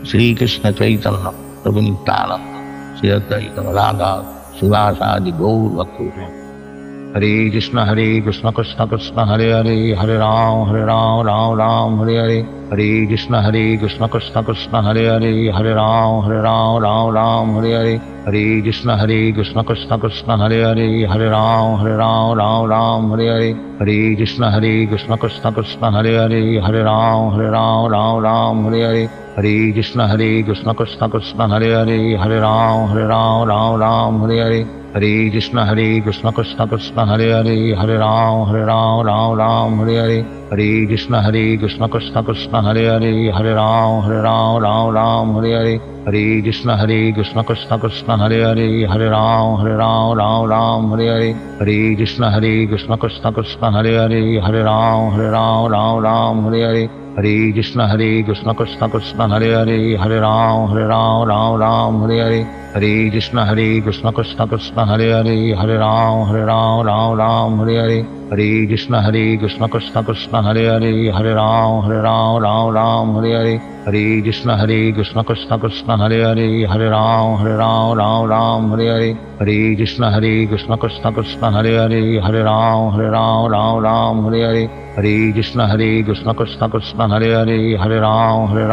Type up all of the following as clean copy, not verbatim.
श्री कृष्ण चैतन्य प्रभु नित्यानंद श्री अद्वैत राधा शिवासादि गौर भक्तों। हरे कृष्ण कृष्ण कृष्ण हरे हरे, हरे राम राम राम हरे हरे। हरे कृष्ण कृष्ण कृष्ण हरे हरे, हरे राम राम राम हरे हरे। हरे कृष्ण कृष्ण कृष्ण हरे हरे, हरे राम राम हरे हरे। हरे कृष्ण कृष्ण कृष्ण हरे हरे, हरे राम राम हरे हरे। हरे कृष्ण कृष्ण कृष्ण हरे हरे, हरे राम राम हरे हरे। हरे कृष्ण कृष्ण कृष्ण हरे हरे, हरे राम राम हरे हरे। हरे कृष्ण कृष्ण कृष्ण हरे हरे, हरे राम राम हरे हरे। हरे कृष्ण कृष्ण कृष्ण हरे हरे, हरे राम राम हरे हरे। हरे कृष्ण कृष्ण कृष्ण हरे हरे, हरे राम राम हरे हरे। हरे कृष्ण कृष्ण कृष्ण हरे हरे, हरे राम हरे हरे। हरे कृष्ण कृष्ण कृष्ण हरे हरे, हरे राम हरे हरे। हरे कृष्ण कृष्ण कृष्ण हरे हरे, हरे राम हरे हरे। हरे कृष्ण कृष्ण कृष्ण हरे हरे, हरे राम हरे हरे। हरे कृष्ण कृष्ण कृष्ण हरे हरे, हरे राम हरे हरे। हरे कृष्ण कृष्ण कृष्ण हरे हरे, हरे राम हरे हरे। हरे कृष्ण कृष्ण कृष्ण हरे हरे, हरे राम हरे हरे। हरे कृष्ण कृष्ण कृष्ण हरे हरे, हरे राम हरे हरे। हरे कृष्ण कृष्ण कृष्ण हरे हरे, हरे राम हरे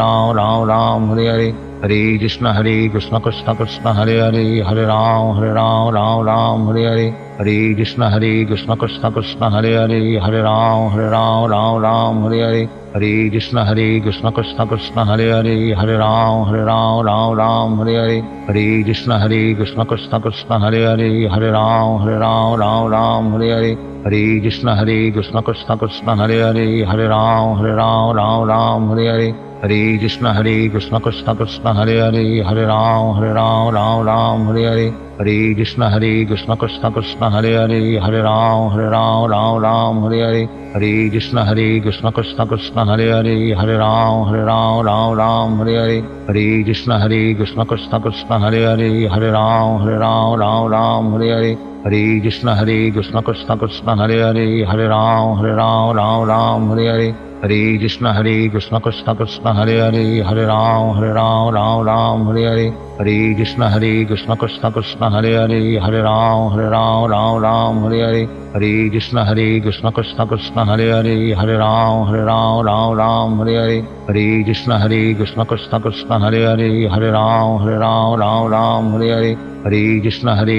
हरे। हरे कृष्ण कृष्ण कृष्ण हरे हरे, हरे राम हरे हरे। हरे कृष्ण कृष्ण कृष्ण हरे हरे, हरे राम हरे हरे। हरे कृष्ण कृष्ण कृष्ण हरे हरे, हरे राम हरे हरे। हरे कृष्ण कृष्ण कृष्ण हरे हरे, हरे राम हरे हरे। हरे कृष्ण कृष्ण कृष्ण हरे हरे, हरे राम हरे हरे। हरे कृष्ण कृष्ण कृष्ण हरे हरे, हरे राम हरे हरे। हरे कृष्ण कृष्ण कृष्ण हरे हरे, हरे राम हरे हरे। हरे कृष्ण कृष्ण कृष्ण हरे हरे, हरे राम हरे हरे। हरे कृष्ण कृष्ण कृष्ण हरे हरे, हरे राम हरे हरे। हरे कृष्ण कृष्ण कृष्ण हरे हरे, हरे राम हरे हरे। हरे कृष्ण कृष्ण कृष्ण हरे हरे, हरे राम हरे हरे। हरे कृष्ण कृष्ण कृष्ण हरे हरे, हरे राम हरे हरे। हरे कृष्ण कृष्ण कृष्ण हरे हरे, हरे राम हरे हरे। हरे कृष्ण कृष्ण कृष्ण हरे हरे, हरे राम हरे हरे। हरे कृष्ण कृष्ण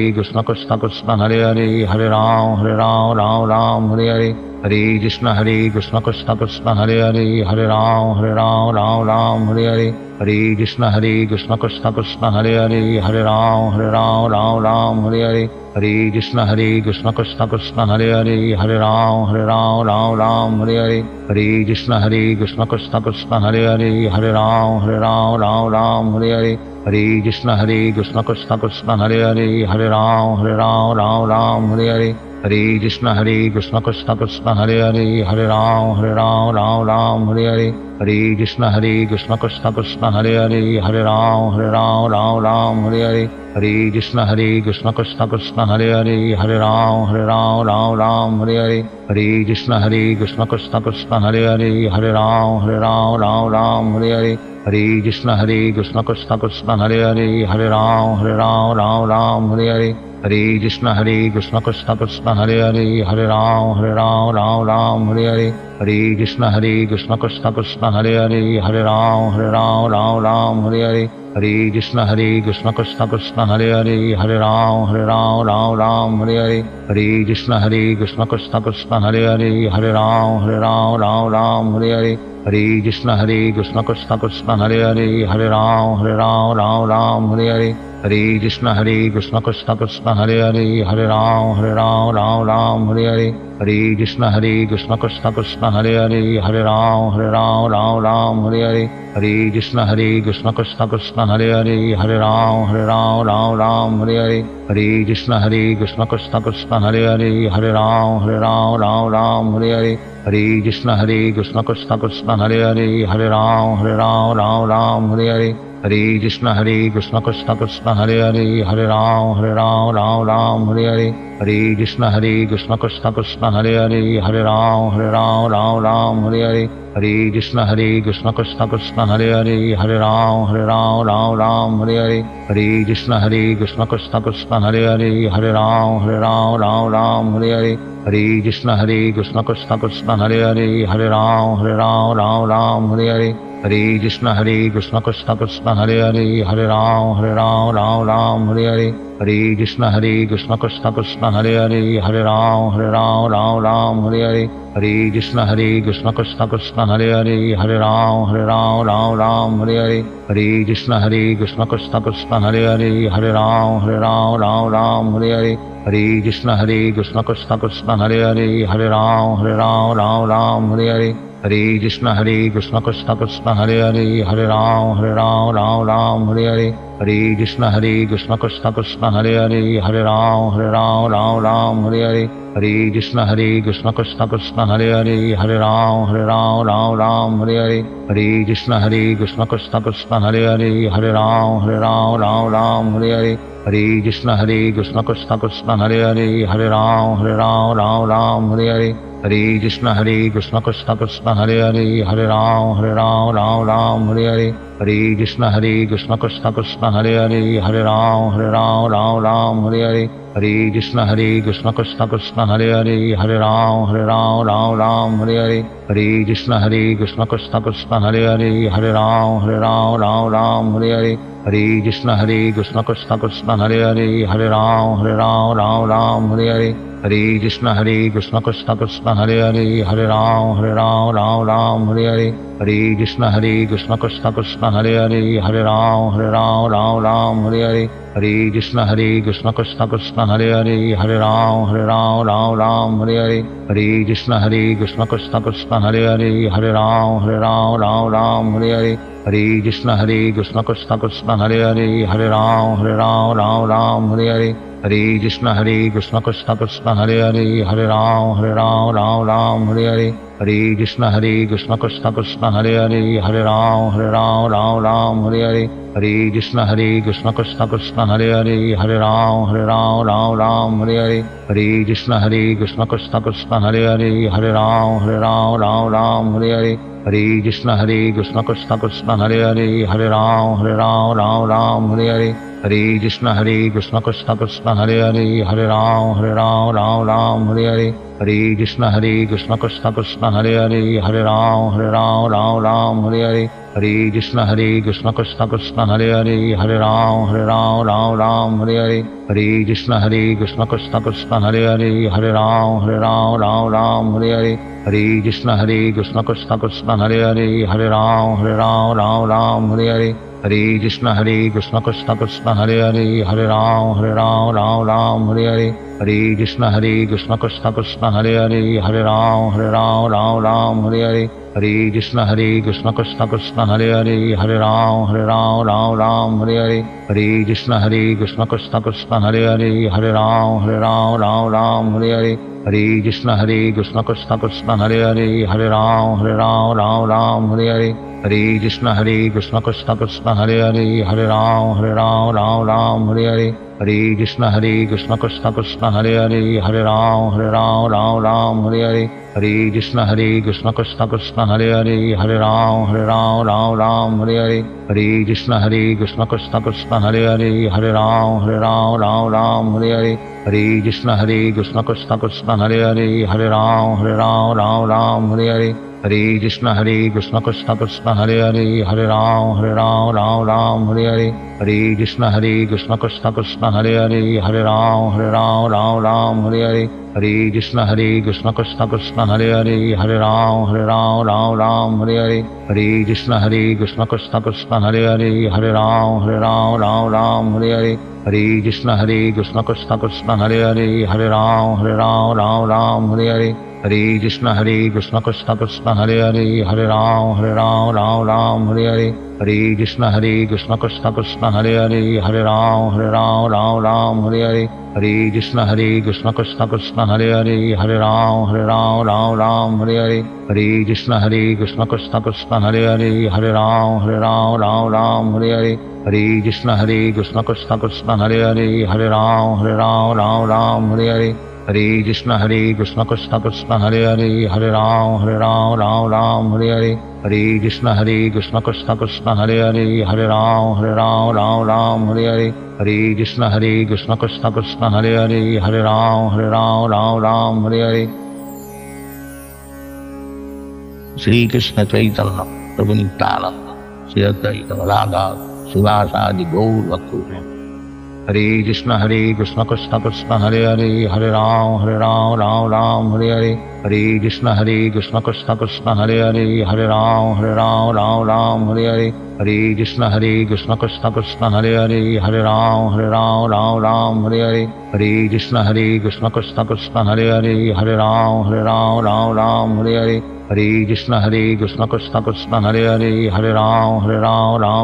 कृष्ण हरे हरे, हरे राम हरे हरे। हरे कृष्ण कृष्ण कृष्ण हरे हरे, हरे राम हरे हरे। हरे कृष्ण कृष्ण कृष्ण हरे हरे, हरे राम हरे हरे। हरे कृष्ण कृष्ण कृष्ण हरे हरे, हरे राम हरे हरे। हरे कृष्ण कृष्ण कृष्ण हरे हरे, हरे राम हरे हरे। हरे कृष्ण कृष्ण कृष्ण हरे हरे, हरे राम हरे हरे। हरे कृष्ण कृष्ण कृष्ण हरे हरे, हरे राम हरे हरे। हरे कृष्ण कृष्ण कृष्ण हरे हरे, हरे राम हरे हरे। हरे कृष्ण कृष्ण कृष्ण हरे हरे, हरे राम हरे हरे। हरे कृष्ण कृष्ण कृष्ण हरे हरे, हरे राम हरे हरे। हरे कृष्ण कृष्ण कृष्ण हरे हरे, हरे राम हरे हरे। हरे कृष्ण कृष्ण कृष्ण हरे हरे, हरे राम हरे हरे। हरे कृष्ण कृष्ण कृष्ण हरे हरे, हरे राम हरे हरे। हरे कृष्ण कृष्ण कृष्ण हरे हरे, हरे राम हरे हरे। हरे कृष्ण कृष्ण कृष्ण हरे हरे, हरे राम हरे हरे। हरे कृष्ण कृष्ण कृष्ण हरे हरे, हरे राम हरे हरे। हरे कृष्ण कृष्ण कृष्ण हरे हरे, हरे राम हरे हरे। हरे कृष्ण कृष्ण कृष्ण हरे हरे, हरे राम हरे हरे। हरे कृष्ण कृष्ण कृष्ण हरे हरे, हरे राम हरे हरे। हरे कृष्ण कृष्ण कृष्ण हरे हरे, हरे Ram Hare Hare. Hare Krishna Krishna Krishna Hare Hare, Hare Ram Ram Ram Hare Hare, Hare Krishna Krishna Krishna Hare Hare, Hare Ram Ram Hare Hare, Hare Krishna Krishna Krishna Hare Hare, Hare Ram Ram Hare Hare, Hare Krishna Krishna Krishna Hare Hare, Hare Ram Ram Hare Hare, Hare Krishna Krishna Krishna Hare Hare, Hare Ram Ram Hare Hare, Hare Krishna Krishna Krishna Hare Hare, Hare Ram Ram Hare Hare, Hare Krishna Krishna Krishna Hare Hare, Hare Ram Ram Hare Hare, Hare Krishna Krishna Krishna Hare Hare, Hare Ram Ram Hare Hare, Hare Krishna Krishna Krishna Hare Hare, Hare Ram Ram Hare Hare, Hare Krishna Krishna Krishna Hare Hare, Hare Ram Ram Hare Hare, Hare Krishna Krishna Krishna Hare Hare, Hare Ram Hare Hare, Hare Krishna Krishna Krishna Hare Hare, Hare Ram Hare Hare, Hare Krishna Krishna Krishna Hare Hare, Hare Ram Hare Hare, Hare Krishna Krishna Krishna Hare Hare, Hare Ram Hare Hare, Hare Krishna Krishna Krishna Hare Hare, Hare Ram Hare Hare, Hare Krishna Krishna Krishna Hare Hare, Hare Ram Hare Hare, Hare Krishna Krishna Krishna Hare Hare, Hare Ram Hare Hare, Hare Krishna Krishna Krishna Hare Hare, Hare Ram Hare Hare, Hare Krishna Krishna Krishna Hare Hare, Hare Ram Hare Hare, Hare Krishna Krishna Krishna Hare Hare, Hare Ram Hare Hare, Hare Krishna Krishna Krishna Hare Hare, Hare Ram Hare Hare, Hare Krishna Krishna Krishna Hare Hare, Hare Ram Hare Hare, Hare Krishna Krishna Krishna Hare Hare, Hare Ram Hare Hare, Hare Krishna Krishna Krishna Hare Hare, Hare Ram Hare Hare, Hare Krishna Krishna Krishna Hare Hare, Hare Ram Hare Hare, Hare Krishna Krishna Krishna Hare Hare, Hare Ram Hare Hare, Hare Krishna Krishna Krishna Hare Hare, Hare Ram Hare Hare, Hare Krishna Krishna Krishna Hare Hare, Hare Ram Hare Hare, Hare Krishna Krishna Krishna Hare Hare, Hare Ram Hare Hare, Hare Krishna Krishna Krishna Hare Hare, Hare Ram Hare Hare, Hare Krishna Krishna Krishna Hare Hare, Hare Ram Hare Hare, Hare Krishna Krishna Krishna Hare Hare, Hare Ram Hare Hare, Hare Krishna Krishna Krishna Hare Hare, Hare Ram Hare Hare, Hare Krishna Krishna Krishna Hare Hare, Hare Ram Hare Hare, Hare Krishna Krishna Krishna Hare Hare, Hare Ram Hare Hare, Hare Krishna Krishna Krishna Hare Hare, Hare Ram Hare Hare, Hare Krishna Krishna Krishna Hare Hare, Hare Ram Hare Hare, Hare Krishna Krishna Krishna Hare Hare, Hare Ram Hare Hare, Hare Krishna Krishna Krishna Hare Hare, Hare Ram Hare Hare, Hare Krishna Krishna Krishna Hare Hare, Hare Ram Hare Hare, Hare Krishna Krishna Krishna Hare Hare, Hare Ram Hare Hare, Hare Krishna Krishna Krishna Hare Hare, Hare Ram Hare Hare, Hare Krishna Krishna Krishna Hare Hare, Hare Ram Hare Hare, Hare Krishna Krishna Krishna Hare Hare, Hare Ram Hare Hare, Hare Krishna Krishna Krishna Hare Hare, Hare Ram Hare Hare, Hare Krishna Krishna Krishna Hare Hare, Hare Ram Hare Hare, Hare Krishna Krishna Krishna Hare Hare, Hare Ram Hare Hare, Hare Krishna Krishna Krishna Hare Hare, Hare Ram Hare Hare, Hare Krishna Krishna Krishna Hare Hare, Hare Ram Hare Hare, Hare Krishna Krishna Krishna Hare Hare, Hare Ram Hare Hare, Hare Krishna Krishna Krishna Hare Hare, Hare Ram Hare Hare, Hare Krishna Krishna Krishna Hare Hare, Hare Ram Hare Hare, Hare Krishna Krishna Krishna Hare Hare, Hare Ram Hare Hare, Hare Krishna Krishna Krishna Hare Hare, Hare Ram Ram Ram Hare Hare. Hare Krishna Krishna Krishna Hare Hare, Hare Ram Ram Ram Hare Hare. Hare Krishna Krishna Krishna Hare Hare, Hare Ram Ram Hare Hare. Shri Krishna Chaitanya Prabhu Nityananda Shri Advaita Radha Sivasadi Gaur Bhakta. Hare Krishna Krishna Krishna Hare Hare, Hare Ram Ram Hare Hare. Hare Krishna Krishna Krishna Hare Hare, Hare Ram Ram Hare Hare. Hare Krishna Krishna Krishna Hare Hare, Hare Ram Ram Hare Hare. Hare Krishna Krishna Krishna Hare Hare, Hare Ram Ram Hare Hare. Hare Krishna Krishna Krishna Hare Hare, Hare Ram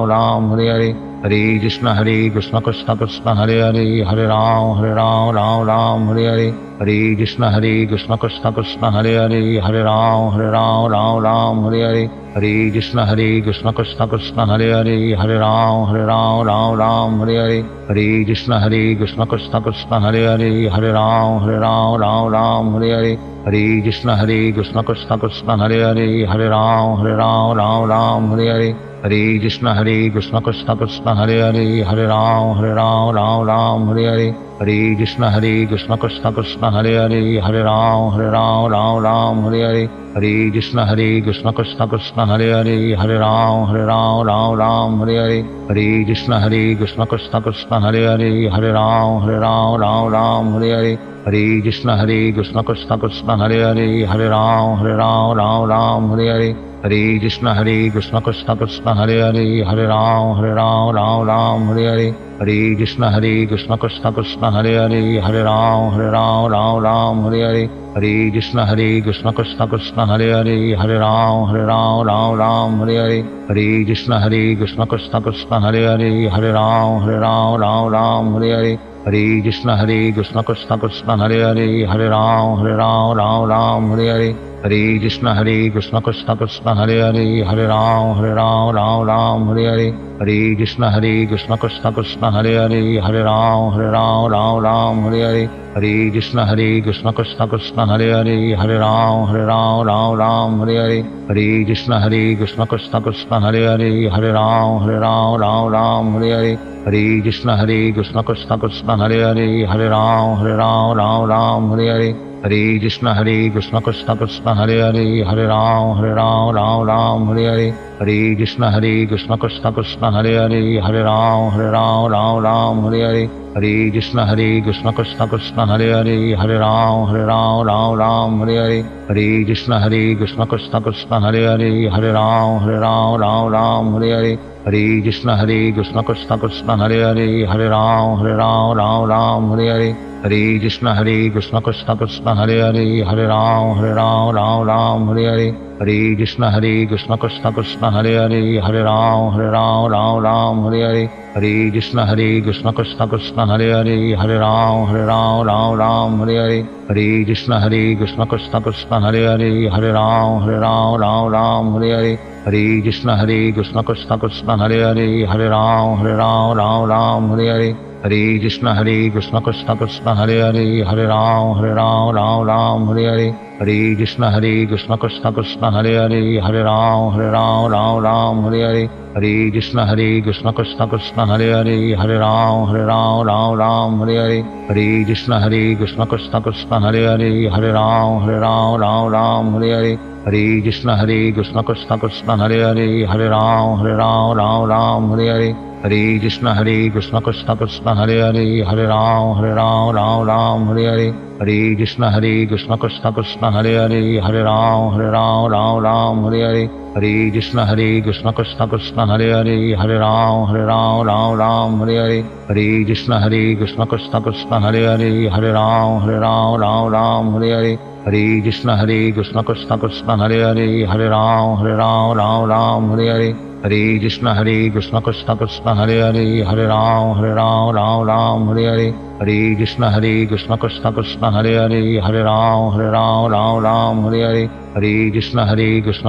Ram Hare Hare. Hare Krishna Krishna Krishna Hare Hare, Hare Ram Ram Hare Hare. Hare Krishna Krishna Krishna Hare Hare, Hare Ram Ram Hare Hare. Hare Krishna Krishna Krishna Hare Hare, Hare Ram Ram Hare Hare. Hare Krishna Krishna Krishna Hare Hare, Hare Ram Ram Hare Hare. Hare Krishna Krishna Krishna Hare Hare, Hare Ram Ram Hare Hare. Hare Krishna Krishna Krishna Hare Hare, Hare Ram Ram Hare Hare. Hare Krishna Krishna Krishna Hare Hare, Hare Ram Ram Hare Hare. Hare Krishna Krishna Krishna Hare Hare, Hare Ram Ram Hare Hare. Hare Krishna Krishna Krishna Hare Hare, Hare Ram Ram Hare Hare. Hare Krishna Krishna Krishna Hare Hare, Hare Ram Ram Hare Hare. Hare Krishna Krishna Krishna Hare Hare, Hare Ram Ram Hare Hare. Hare Krishna Krishna Krishna Hare Hare, Hare Ram Ram Hare Hare. Hare Krishna Krishna Krishna Hare Hare, Hare Ram Ram Hare Hare. Hare Krishna Krishna Krishna Hare Hare, Hare Ram Ram Hare Hare. Hare Krishna Krishna Krishna Hare Hare, Hare Ram Ram Hare Hare. Hare Krishna Krishna Krishna Hare Hare, Hare Ram Ram Hare Hare. Hare Krishna Krishna Krishna Hare Hare, Hare Ram Ram Hare Hare. Hare Krishna Krishna Krishna Hare Hare, Hare Ram Ram Hare Hare. Hare Krishna Krishna Krishna Hare Hare, Hare Ram Ram Hare Hare. Hare Krishna Krishna Krishna Hare Hare, Hare Ram Ram Hare Hare. Hare Krishna Krishna Krishna Hare Hare, Hare Ram Ram Hare Hare. Hare Krishna Krishna Krishna Hare Hare, Hare Ram Ram Hare Hare. Hare Krishna Krishna Krishna Hare Hare, Hare Ram Ram Hare Hare. Hare Krishna Krishna Krishna Hare Hare, Hare Ram Ram Hare Hare. Hare Krishna Krishna Krishna Hare Hare, Hare Ram Ram Hare Hare. Hare Krishna Krishna Krishna Hare Hare, Hare Ram Ram Hare Hare. Hare Krishna Krishna Krishna Hare Hare, Hare Ram Ram Hare Hare. Hare Krishna Krishna Krishna Hare Hare, Hare Ram Ram Hare Hare. Hare Krishna Krishna Krishna Hare Hare, Hare Ram Ram Hare Hare. Hare Krishna Krishna Krishna Hare Hare, Hare Ram Ram Hare Hare. Hare Krishna Krishna Krishna Hare Hare, Hare Ram Ram Hare Hare. Hare Krishna Krishna Krishna Hare Hare, Hare Ram Ram Hare Hare. Hare Krishna Krishna Krishna Hare Hare, Hare Ram Ram Hare Hare. Hare Krishna Krishna Krishna Hare Hare, Hare Ram Ram Hare Hare. Hare Krishna Krishna Krishna Hare Hare, Hare Ram Ram Hare Hare. Hare Krishna Krishna Krishna Hare Hare, Hare Ram Ram Hare Hare. Hare Krishna Krishna Krishna Hare Hare, Hare Ram Ram Hare Hare. Hare Krishna Krishna Krishna Hare Hare, Hare Ram Ram Hare Hare. Hare Krishna Krishna Krishna Hare Hare, Hare Ram Ram Hare Hare. Hare Krishna Krishna Krishna Hare Hare, Hare Ram Ram Hare Hare. हरे कृष्ण कृष्ण कृष्ण हरे हरे, हरे राम राम राम हरे हरे, हरे कृष्ण कृष्ण कृष्ण हरे हरे, हरे राम राम हरे हरे, हरे कृष्ण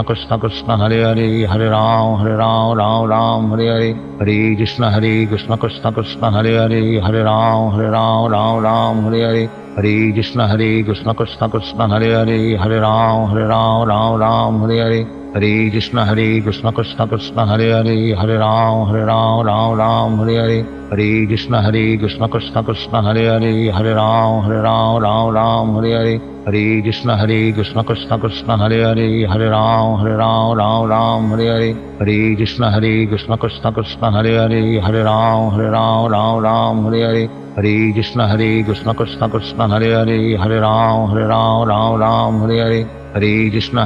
कृष्ण कृष्ण हरे हरे, हरे राम राम हरे हरे, हरे कृष्ण कृष्ण कृष्ण हरे हरे, हरे राम राम हरे हरे, हरे कृष्ण कृष्ण कृष्ण हरे हरे, हरे राम राम हरे हरे, हरे कृष्ण कृष्ण कृष्ण हरे हरे, हरे राम राम हरे हरे, हरे कृष्ण कृष्ण कृष्ण हरे हरे, हरे राम राम हरे हरे, हरे कृष्ण कृष्ण कृष्ण हरे हरे, हरे राम राम हरे हरे, हरे कृष्ण कृष्ण कृष्ण हरे हरे, हरे राम राम हरे हरे, हरे कृष्ण कृष्ण कृष्ण हरे हरे, हरे राम राम हरे हरे, हरे कृष्ण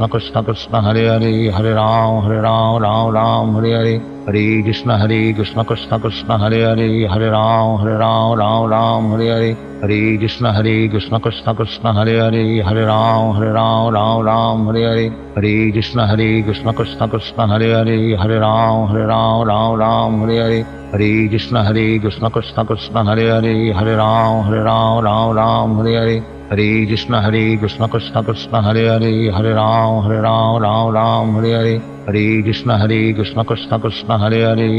कृष्ण कृष्ण हरे हरे, हरे राम राम हरे हरे, हरे कृष्ण कृष्ण कृष्ण हरे हरे, हरे राम राम हरे हरे, हरे कृष्ण कृष्ण कृष्ण हरे हरे, हरे राम राम हरे हरे, हरे कृष्ण कृष्ण कृष्ण हरे हरे, हरे राम राम हरे हरे, हरे कृष्ण कृष्ण कृष्ण हरे हरे, हरे राम राम हरे हरे, हरे कृष्ण कृष्ण कृष्ण हरे हरे, हरे राम राम हरे हरे, हरे कृष्ण कृष्ण कृष्ण हरे हरे, हरे राम राम हरे हरे, हरे कृष्ण कृष्ण कृष्ण हरे हरे,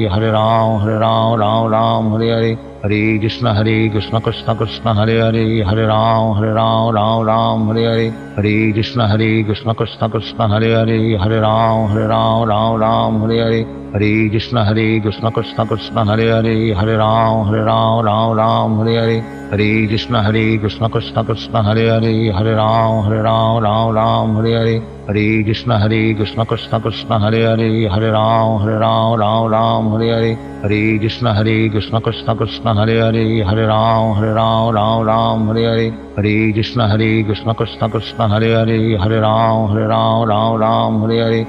हरे राम राम हरे हरे, हरे कृष्ण कृष्ण कृष्ण हरे हरे, हरे राम राम हरे हरे, हरे कृष्ण कृष्ण कृष्ण हरे हरे, हरे राम राम हरे हरे, हरे कृष्ण कृष्ण कृष्ण हरे हरे, हरे राम राम हरे हरे, हरे कृष्ण कृष्ण कृष्ण हरे हरे, हरे राम राम हरे हरे, हरे कृष्ण कृष्ण कृष्ण हरे हरे, हरे राम राम हरे हरे, हरे कृष्ण कृष्ण कृष्ण हरे हरे, हरे राम राम हरे हरे, हरे कृष्ण कृष्ण कृष्ण हरे हरे, हरे राम राम हरे हरे, हरे कृष्ण कृष्ण कृष्ण हरे हरे, हरे राम राम हरे हरे, हरे कृष्ण कृष्ण कृष्ण हरे हरे, हरे राम राम हरे हरे,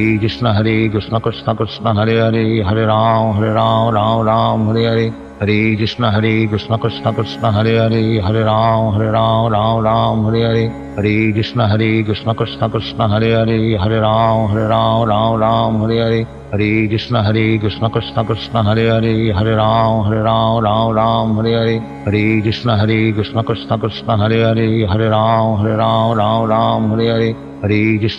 हरे कृष्ण कृष्ण कृष्ण हरे हरे, हरे राम राम हरे हरे, हरे कृष्ण कृष्ण कृष्ण हरे हरे, हरे राम राम हरे हरे, हरे कृष्ण कृष्ण कृष्ण हरे हरे, हरे राम राम हरे हरे, हरे कृष्ण कृष्ण कृष्ण हरे हरे, हरे राम राम हरे हरे, हरे कृष्ण कृष्ण कृष्ण हरे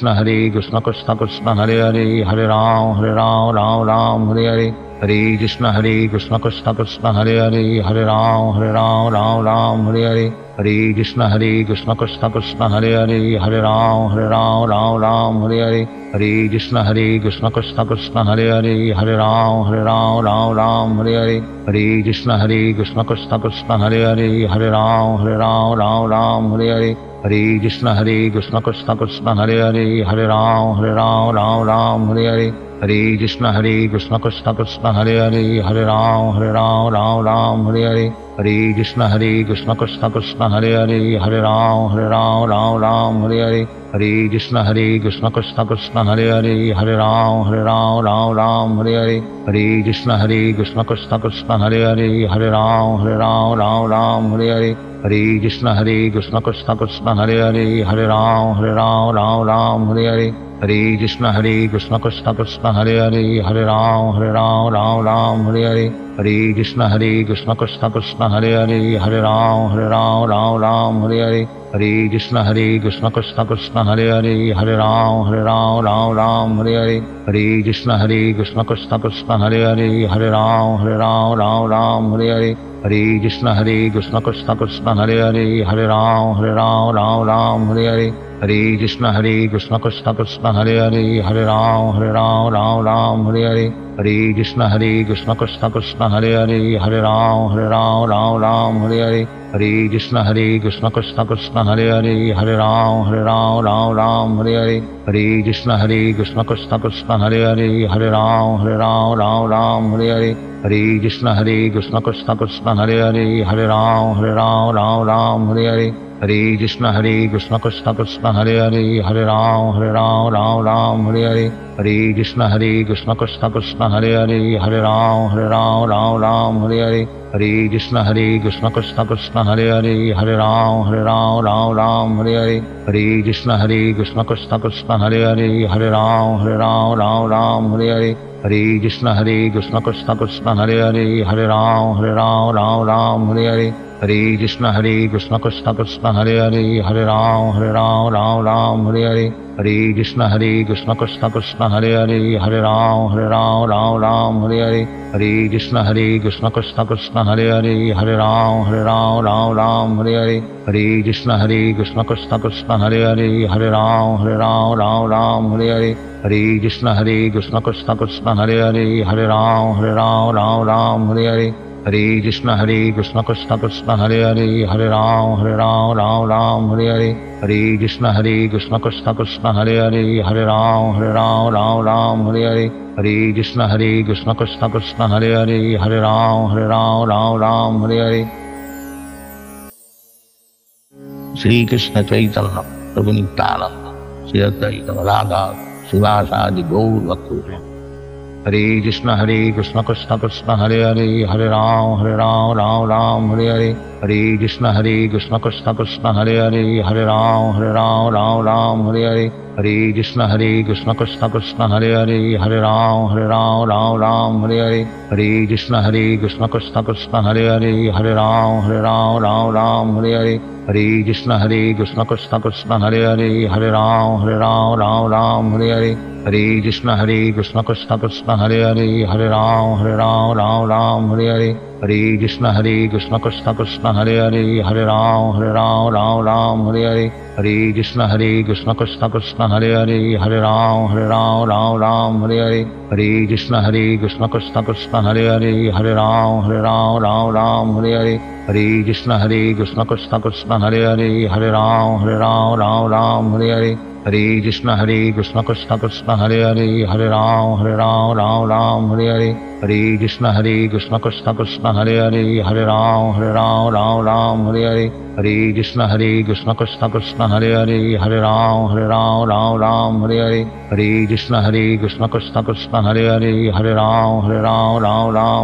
हरे, हरे राम राम हरे हरे, हरे कृष्ण कृष्ण कृष्ण हरे हरे, हरे राम राम हरे हरे, हरे कृष्ण कृष्ण कृष्ण हरे हरे, हरे राम राम हरे हरे, हरे कृष्ण कृष्ण कृष्ण हरे हरे, हरे राम राम हरे हरे, हरे कृष्ण कृष्ण कृष्ण हरे हरे, हरे राम राम हरे हरे, हरे कृष्ण कृष्ण कृष्ण हरे हरे, हरे राम राम हरे हरे, हरे कृष्ण कृष्ण कृष्ण हरे हरे, हरे राम राम हरे हरे, हरे कृष्ण कृष्ण कृष्ण हरे हरे, हरे राम राम हरे हरे, हरे कृष्ण कृष्ण कृष्ण हरे हरे, हरे राम राम हरे हरे, हरे कृष्ण कृष्ण कृष्ण हरे हरे, हरे राम राम हरे हरे, हरे कृष्ण कृष्ण कृष्ण हरे हरे, हरे राम राम हरे हरे, हरे कृष्ण कृष्ण कृष्ण हरे हरे, हरे राम राम हरे हरे, हरे कृष्ण कृष्ण कृष्ण हरे हरे, हरे राम राम हरे हरे, हरे कृष्ण कृष्ण कृष्ण हरे हरे, हरे राम राम हरे हरे, हरे कृष्ण कृष्ण कृष्ण हरे हरे, हरे राम राम हरे हरे, हरे कृष्ण कृष्ण कृष्ण हरे हरे, हरे राम राम हरे हरे, हरे कृष्ण कृष्ण कृष्ण हरे हरे, हरे राम राम हरे हरे, हरे कृष्ण कृष्ण कृष्ण हरे हरे, हरे राम राम हरे हरे, हरे कृष्ण कृष्ण कृष्ण हरे हरे, हरे राम राम हरे हरे, हरे कृष्ण कृष्ण कृष्ण हरे हरे, हरे Ram Ram Hare Hare, Hare Krishna Krishna Krishna Hare Hare Hare Ram Ram Ram Hare Hare Hare Krishna Krishna Krishna Hare Hare Hare Ram Ram Ram Hare Hare Hare Krishna Krishna Krishna Hare Hare Hare Ram Ram Ram Hare Hare Hare Krishna Krishna Krishna Hare Hare Hare Ram Ram Ram Hare Hare Hare Krishna Krishna Krishna Hare Hare Hare Ram Ram Ram Hare Hare Hare Krishna Krishna Krishna Hare Hare Hare Ram Ram Ram Hare Hare Hare Krishna Krishna Krishna Hare Hare Hare Ram Ram Ram Hare Hare Hare Krishna Krishna Krishna Hare Hare Hare Ram Ram Ram Hare Hare Hare Krishna Krishna Krishna Hare Hare Hare Ram Ram Hare Hare Hare Krishna Krishna Krishna Hare Hare Hare Ram Ram Hare Hare Hare Krishna Krishna Krishna Hare Hare Hare Ram Ram Hare Hare Hare Krishna Krishna Krishna Hare Hare Hare Ram Ram Hare Hare Shri Krishna Chaitanya Prabhu Nityananda Shri Advaita Radha Sivasadi Gaur Bhakta Hare Krishna Krishna Krishna Hare Hare Hare Ram Ram Hare Hare Hare Krishna Krishna Krishna Hare Hare Hare Ram Hare Hare Hare Krishna Krishna Krishna Hare Hare Hare Ram Hare Hare Hare Krishna Krishna Krishna Hare Hare Hare Ram Hare Hare Hare Krishna Krishna Krishna Hare Hare Hare Ram Hare Hare Hare Krishna Krishna Krishna Hare Hare Hare Ram Hare Hare Hare Krishna Krishna Krishna Hare Hare Hare Ram Hare Hare Hare Krishna Krishna Krishna Hare Hare Hare Ram Hare Hare Hare Krishna Krishna Krishna Hare Hare Hare Ram Hare Hare Hare Krishna Krishna Krishna Hare Hare Hare Ram Hare Hare Hare Krishna Krishna Krishna Hare Hare Hare Ram Hare Hare Hare Krishna Krishna Krishna Hare Hare Hare Ram Hare Hare Hare Krishna Krishna Krishna Hare Hare Hare Ram Hare Hare Hare Krishna Krishna Krishna Hare Hare Hare Ram Hare Hare Hare Krishna Krishna Krishna Hare Hare Hare Ram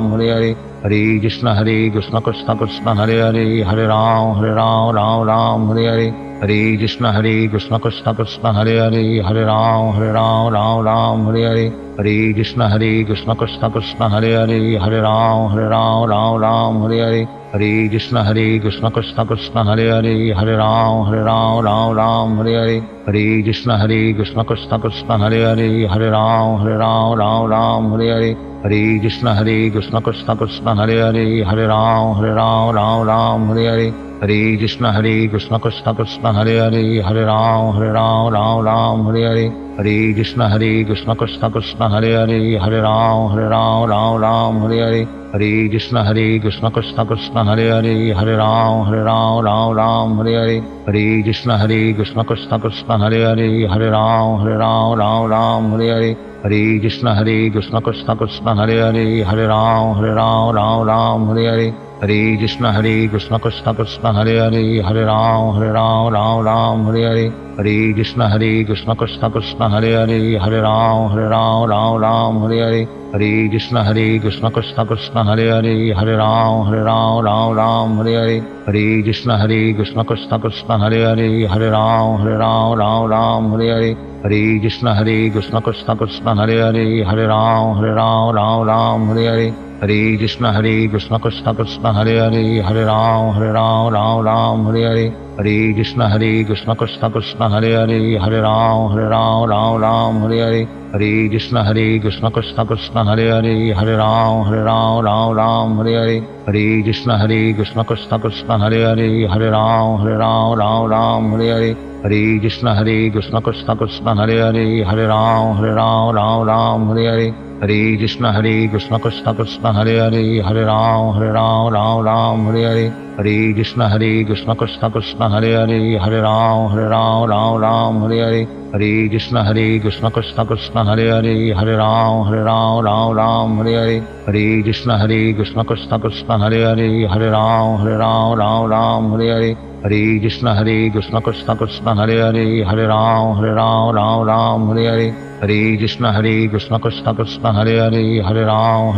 Hare Hare Hare Krishna Krishna Krishna Hare Hare Hare Ram Hare Hare Hare Krishna Krishna Krishna Hare Hare Hare Ram Hare Hare Hare Krishna Krishna Krishna Hare Hare Hare Ram Hare Hare Hare Krishna Krishna Krishna Hare Hare Hare Ram Hare Hare Hare Krishna Krishna Krishna Hare Hare Hare Ram Hare Hare Hare Krishna Krishna Krishna Hare Hare Hare Ram Hare Hare Hare Krishna Krishna Krishna Hare Hare Hare Ram Hare Hare Hare Krishna Krishna Krishna Hare Hare Hare Ram Hare Hare Hare Krishna Krishna Krishna Hare Hare Hare Ram Hare Hare Hare Krishna Krishna Krishna Hare Hare Hare Ram Hare Hare Hare Krishna Krishna Krishna Hare Hare Hare Ram Hare Hare Hare Krishna Krishna Krishna Hare Hare Hare Ram Hare Hare Hare Krishna Krishna Krishna Hare Hare Hare Ram Hare Hare Hare Krishna Krishna Krishna Hare Hare Hare Ram Hare Hare Hare Krishna Krishna Krishna Hare Hare Hare Ram Hare Hare Hare Krishna Krishna Krishna Hare Hare Hare Ram Hare Hare Hare Krishna Krishna Krishna Hare Hare Hare Ram Hare Hare Hare Krishna Krishna Krishna Hare Hare Hare Ram Hare Hare Hare Krishna Krishna Krishna Hare Hare Hare Ram Hare Hare Hare Krishna Krishna Krishna Hare Hare Hare Ram Hare Hare Hare Krishna Krishna Krishna Hare Hare Hare Ram Hare Hare Hare Krishna Krishna Krishna Hare Hare Hare Ram Hare Hare Hare Krishna Krishna Krishna Hare Hare, Hare Ram Ram Ram Hare Hare, Hare Krishna Krishna Krishna Hare Hare, Hare Ram Ram Hare Hare, Hare Krishna Krishna Krishna Hare Hare, Hare Ram Ram Hare Hare, Hare Krishna Krishna Krishna Hare Hare, Hare Ram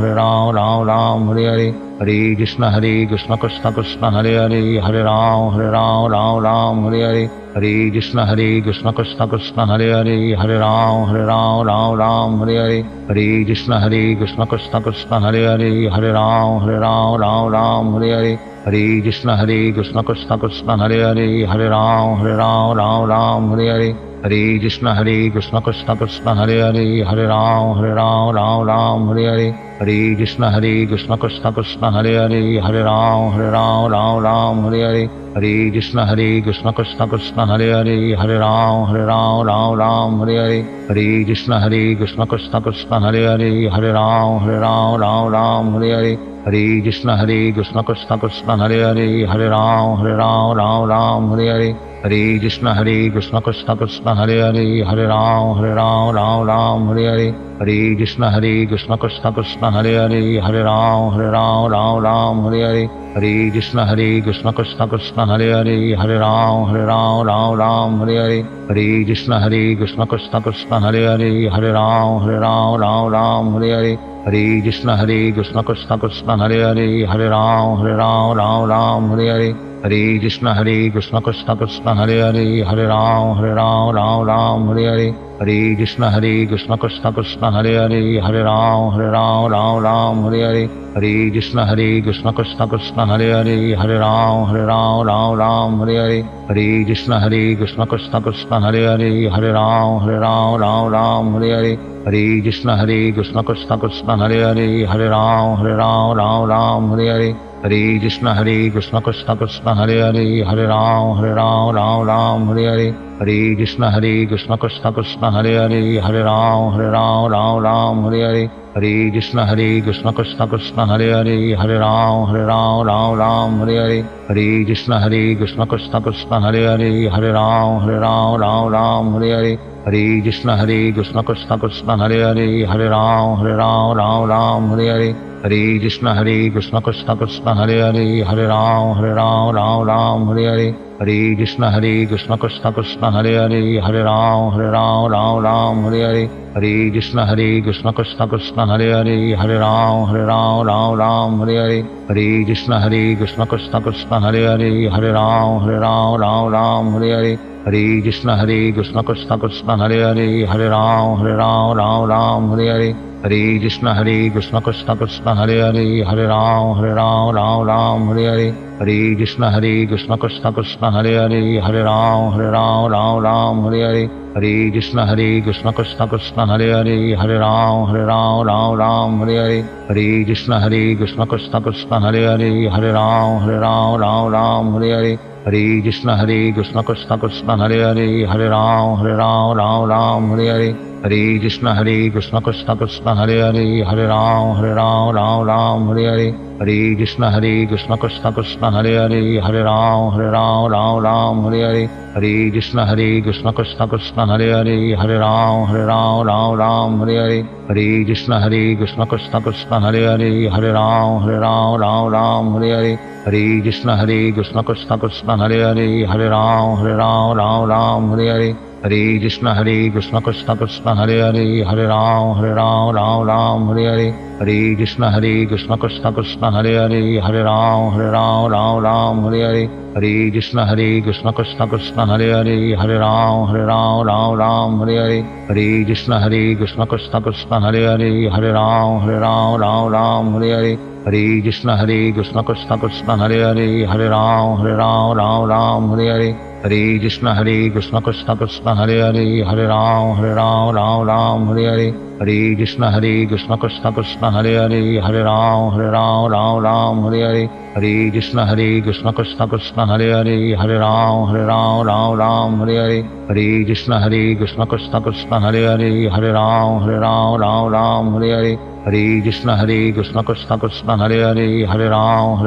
Ram Hare Hare, Hare Krishna Krishna Krishna Hare Hare, Hare Ram Ram Hare Hare, Hare Krishna Krishna Krishna Hare Hare, Hare Ram Ram Hare Hare, Hare Krishna Krishna Krishna Hare Hare, Hare Ram Ram Hare Hare, Hare Krishna Krishna Krishna Hare Hare, Hare Ram Ram Hare Hare, Hare Krishna Krishna Krishna Hare Hare, Hare Ram Ram Hare Hare, Hare Krishna Krishna Krishna Hare Hare, Hare Ram Ram Hare Hare, Hare Krishna Krishna Krishna Hare Hare, Hare Ram Hare Hare, Hare Krishna Krishna Krishna Hare Hare, Hare Ram Hare Hare, Hare Krishna Krishna Krishna Hare Hare, Hare Ram Hare Hare, Hare Krishna Krishna Krishna Hare Hare, Hare Ram Hare Hare, Hare Krishna Krishna Krishna Hare Hare, Hare Ram Hare Hare, Hare Krishna Krishna Krishna Hare Hare, Hare Ram Hare Hare, Hare Krishna Krishna Krishna Hare Hare, Hare Ram Hare Hare, Hare Krishna Krishna Krishna Hare Hare, Hare Ram Hare Hare, Hare Krishna Krishna Krishna Hare Hare, Hare Ram Hare Hare, Hare Krishna Krishna Krishna Hare Hare, Hare Ram Hare Hare, Hare Krishna Krishna Krishna Hare Hare, Hare Ram Hare Hare, Hare Krishna Krishna Krishna Hare Hare, Hare Ram Hare Hare, Hare Krishna Krishna Krishna Hare Hare, Hare Ram Hare Hare, Hare Krishna Krishna Krishna Hare Hare, Hare Ram Hare Hare, Hare Krishna Krishna Krishna Hare Hare, Hare Ram Hare Hare, Hare Krishna Krishna Krishna Hare Hare, Hare Ram Hare Hare, Hare Krishna Krishna Krishna Hare Hare, Hare Ram Hare Hare, Hare Krishna Krishna Krishna Hare Hare, Hare Ram Hare Hare, Hare Krishna Krishna Krishna Hare Hare, Hare Ram Hare Hare, Hare Krishna Krishna Krishna Hare Hare, Hare Ram Hare Hare, Hare Krishna Krishna Krishna Hare Hare, Hare Ram Hare Hare, Hare Krishna Krishna Krishna Hare Hare, Hare Ram Hare Hare, Hare Krishna Krishna Krishna Hare Hare, Hare Ram Hare Hare, Hare Krishna Krishna Krishna Hare Hare, Hare Ram Hare Hare, Hare Krishna Krishna Krishna Hare Hare, Hare Ram Hare Hare, Hare Krishna Krishna Krishna Hare Hare, Hare Ram Hare Hare, Hare Krishna Krishna Krishna Hare Hare, Hare Ram Hare Hare, Hare Krishna Krishna Krishna Hare Hare, Hare Ram Hare Hare, Hare Krishna Krishna Krishna Hare Hare, Hare Ram Hare Hare, Hare Krishna Krishna Krishna Hare Hare, Hare Ram Hare Hare, Hare Krishna Krishna Krishna Hare Hare, Hare Ram Hare Hare, Hare Krishna Krishna Krishna Hare Hare, Hare Ram Hare Hare, Hare Krishna Krishna Krishna Hare Hare, Hare Ram Hare Hare, Hare Krishna Krishna Krishna Hare Hare, Hare Ram Hare Hare, Hare Krishna Krishna Krishna Hare Hare, Hare Ram Hare Hare, Hare Krishna Krishna Krishna Hare Hare, Hare Ram Hare Hare, Hare Krishna Krishna Krishna Hare Hare, Hare Ram Hare Hare, Hare Krishna Krishna Krishna Hare Hare, Hare Ram Hare Hare, Hare Krishna Krishna Krishna Hare Hare, Hare Ram Hare Hare, Hare Krishna Krishna Krishna Hare Hare, Hare Ram Hare Hare, Hare Krishna Krishna Krishna Hare Hare, Hare Ram Hare Hare, Hare Krishna Krishna Krishna Hare Hare, Hare Ram Hare Hare, Hare Krishna Krishna Krishna Hare Hare, Hare Ram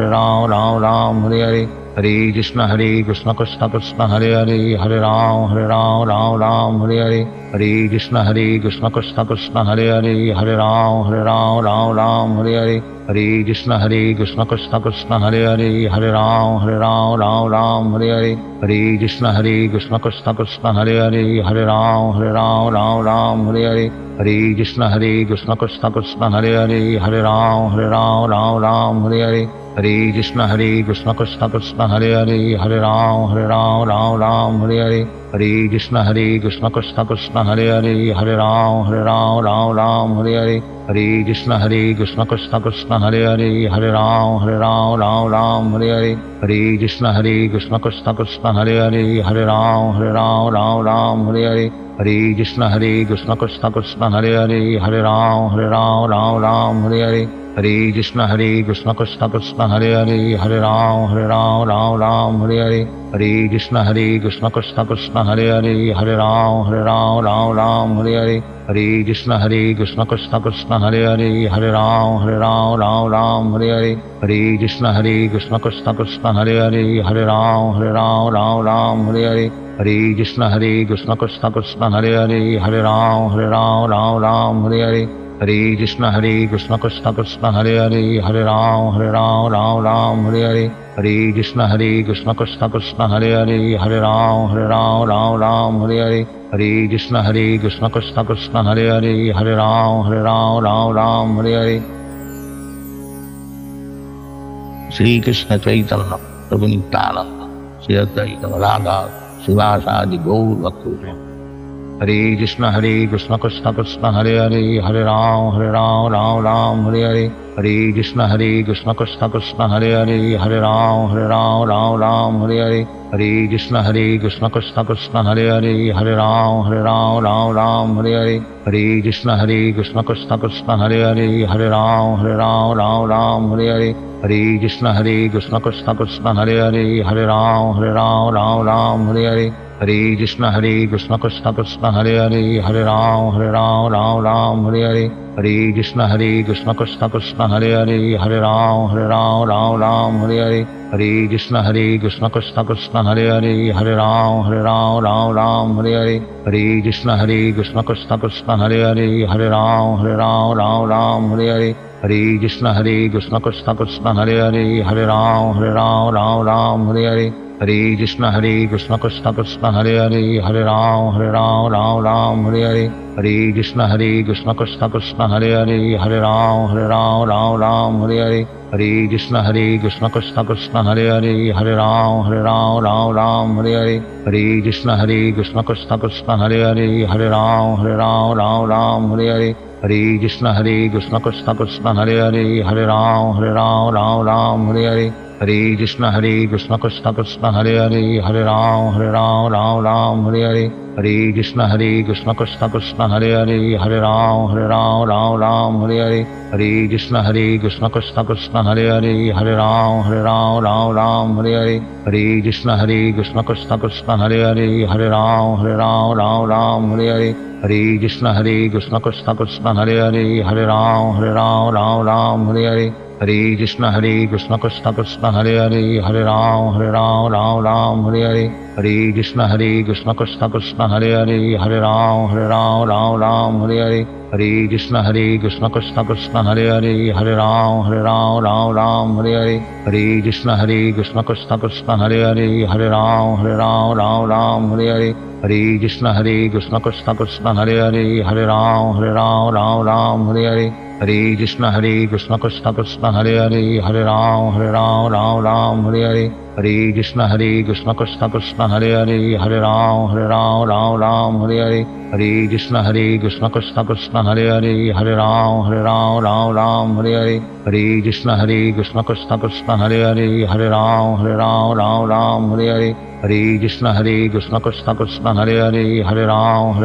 Hare Hare, Hare Krishna Krishna Krishna Hare Hare, Hare Ram Ram Ram Hare Hare, Hare Krishna Krishna Krishna Hare Hare, Hare Ram Ram Ram Hare Hare, Hare Krishna Krishna Krishna Hare Hare, Hare Ram Ram Ram Hare Hare, Hare Krishna Krishna Krishna Hare Hare, Hare Ram Ram Ram Hare Hare, Hare Krishna Krishna Krishna Hare Hare, Hare Ram Ram Hare Hare, Hare Krishna Krishna Krishna Hare Hare, Hare Ram Ram Hare Hare, Hare Krishna Krishna Krishna Hare Hare, Hare Ram Ram Hare Hare, Hare Krishna Krishna Krishna Hare Hare, Hare Ram Ram Hare Hare, Hare Krishna Krishna Krishna Hare Hare, Hare Ram Ram Hare Hare, Hare Krishna Krishna Krishna Hare Hare, Hare Ram Ram Hare Hare, Hare Krishna Krishna Krishna Hare Hare, Hare Ram Ram Hare Hare, Hare Krishna Krishna Krishna Hare Hare, Hare Ram Ram Hare Hare, Hare Krishna Krishna Krishna Hare Hare, Hare Ram Ram Hare Hare, Hare Krishna Krishna Krishna Hare Hare, Hare Ram Ram Hare Hare, Hare Krishna Krishna Krishna Hare Hare, Hare Ram Ram Hare Hare, Hare Krishna Krishna Krishna Hare Hare, Hare Ram Ram Hare Hare, Hare Krishna Krishna Krishna Hare Hare, Hare Ram Ram Hare Hare, Hare Krishna Krishna Krishna Hare Hare, Hare Ram Ram Hare Hare. Shri Krishna Chaitanya Prabhu Nityananda Shri Advaita Radha Sivasadi Gaur Bhakta. Hare Krishna Krishna Krishna Hare Hare, Hare Ram Ram Hare Hare, Hare Krishna Krishna Krishna Hare Hare, Hare Ram Ram Hare Hare, Hare Krishna Krishna Krishna Hare Hare, Hare Ram Ram Hare Hare, Hare Krishna Krishna Krishna Hare Hare, Hare Ram Ram Hare Hare, Hare Krishna Krishna Krishna Hare Hare, Hare Ram Ram Hare Hare, Hare Krishna Krishna Krishna Hare Hare, Hare Ram Ram Hare Hare, Hare Krishna Krishna Krishna Hare Hare, Hare Ram Ram Hare Hare, Hare Krishna Krishna Krishna Hare Hare, Hare Ram Ram Hare Hare, Hare Krishna Krishna Krishna Hare Hare, Hare Ram Ram Hare Hare, Hare Krishna Krishna Krishna Hare Hare, Hare Ram Ram Hare Hare, Hare Krishna Krishna Krishna Hare Hare, Hare Ram Ram Hare Hare, Hare Krishna Krishna Krishna Hare Hare, Hare Ram Ram Hare Hare, Hare Krishna Krishna Krishna Hare Hare, Hare Ram Ram Hare Hare, Hare Krishna Krishna Krishna Hare Hare, Hare Ram Ram Hare Hare, Hare Krishna Krishna Krishna Hare Hare, Hare Ram Ram Hare Hare, Hare Krishna Krishna Krishna Hare Hare, Hare Ram Ram Hare Hare, Hare Krishna Krishna Krishna Hare Hare, Hare Ram Ram Hare Hare, Hare Krishna Krishna Krishna Hare Hare, Hare Ram Ram Hare Hare, Hare Krishna Krishna Krishna Hare Hare, Hare Ram Ram Hare Hare, Hare Krishna Krishna Krishna Hare Hare, Hare Ram Ram Hare Hare, Hare Krishna Krishna Krishna Hare Hare, Hare Ram Ram Hare Hare, Hare Krishna Krishna Krishna Hare Hare, Hare Ram Ram Hare Hare, Hare Krishna Krishna Krishna Hare Hare, Hare Ram Ram Hare Hare, Hare Krishna Krishna Krishna Hare Hare, Hare Ram Ram Hare Hare, Hare Krishna Krishna Krishna Hare Hare, Hare Ram Ram Hare Hare, Hare Krishna Krishna Krishna Hare Hare, Hare Ram Ram Hare Hare, Hare Krishna Krishna Krishna Hare Hare, Hare Ram Ram Hare Hare, Hare Krishna Krishna Krishna Hare Hare, Hare Ram Ram Hare Hare, Hare Krishna Krishna Krishna Hare Hare, Hare Ram Ram Hare Hare, Hare Krishna Krishna Krishna Hare Hare, Hare Ram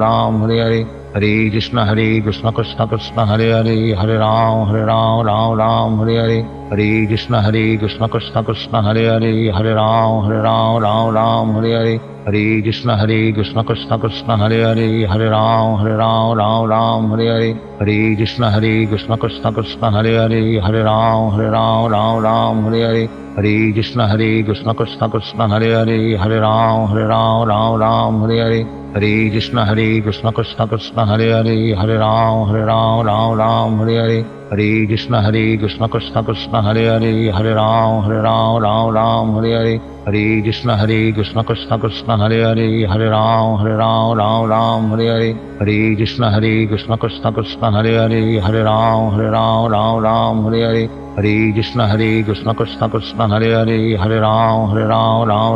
Ram Hare Hare, Hare Krishna Krishna Krishna Hare Hare, Hare Ram Ram Ram Hare Hare, Hare Krishna Krishna Krishna Hare Hare, Hare Ram Ram Ram Hare Hare, Hare Krishna Krishna Krishna Hare Hare, Hare Ram Ram Ram Hare Hare, Hare Krishna Krishna Krishna Hare Hare, Hare Ram Ram Ram Hare Hare, Hare Krishna Krishna Krishna Hare Hare, Hare Ram Ram Ram Hare Hare, Hare Krishna Krishna Krishna Hare Hare, Hare Ram Ram Ram Hare Hare, Hare Krishna Krishna Krishna Hare Hare, Hare Ram Ram Ram Hare Hare, Hare Krishna Krishna Krishna Hare Hare, Hare Ram Ram Ram Hare Hare, Hare Krishna Krishna Krishna Hare Hare, Hare Ram Ram Ram Hare Hare, Hare Krishna Krishna Krishna Hare Hare, Hare Ram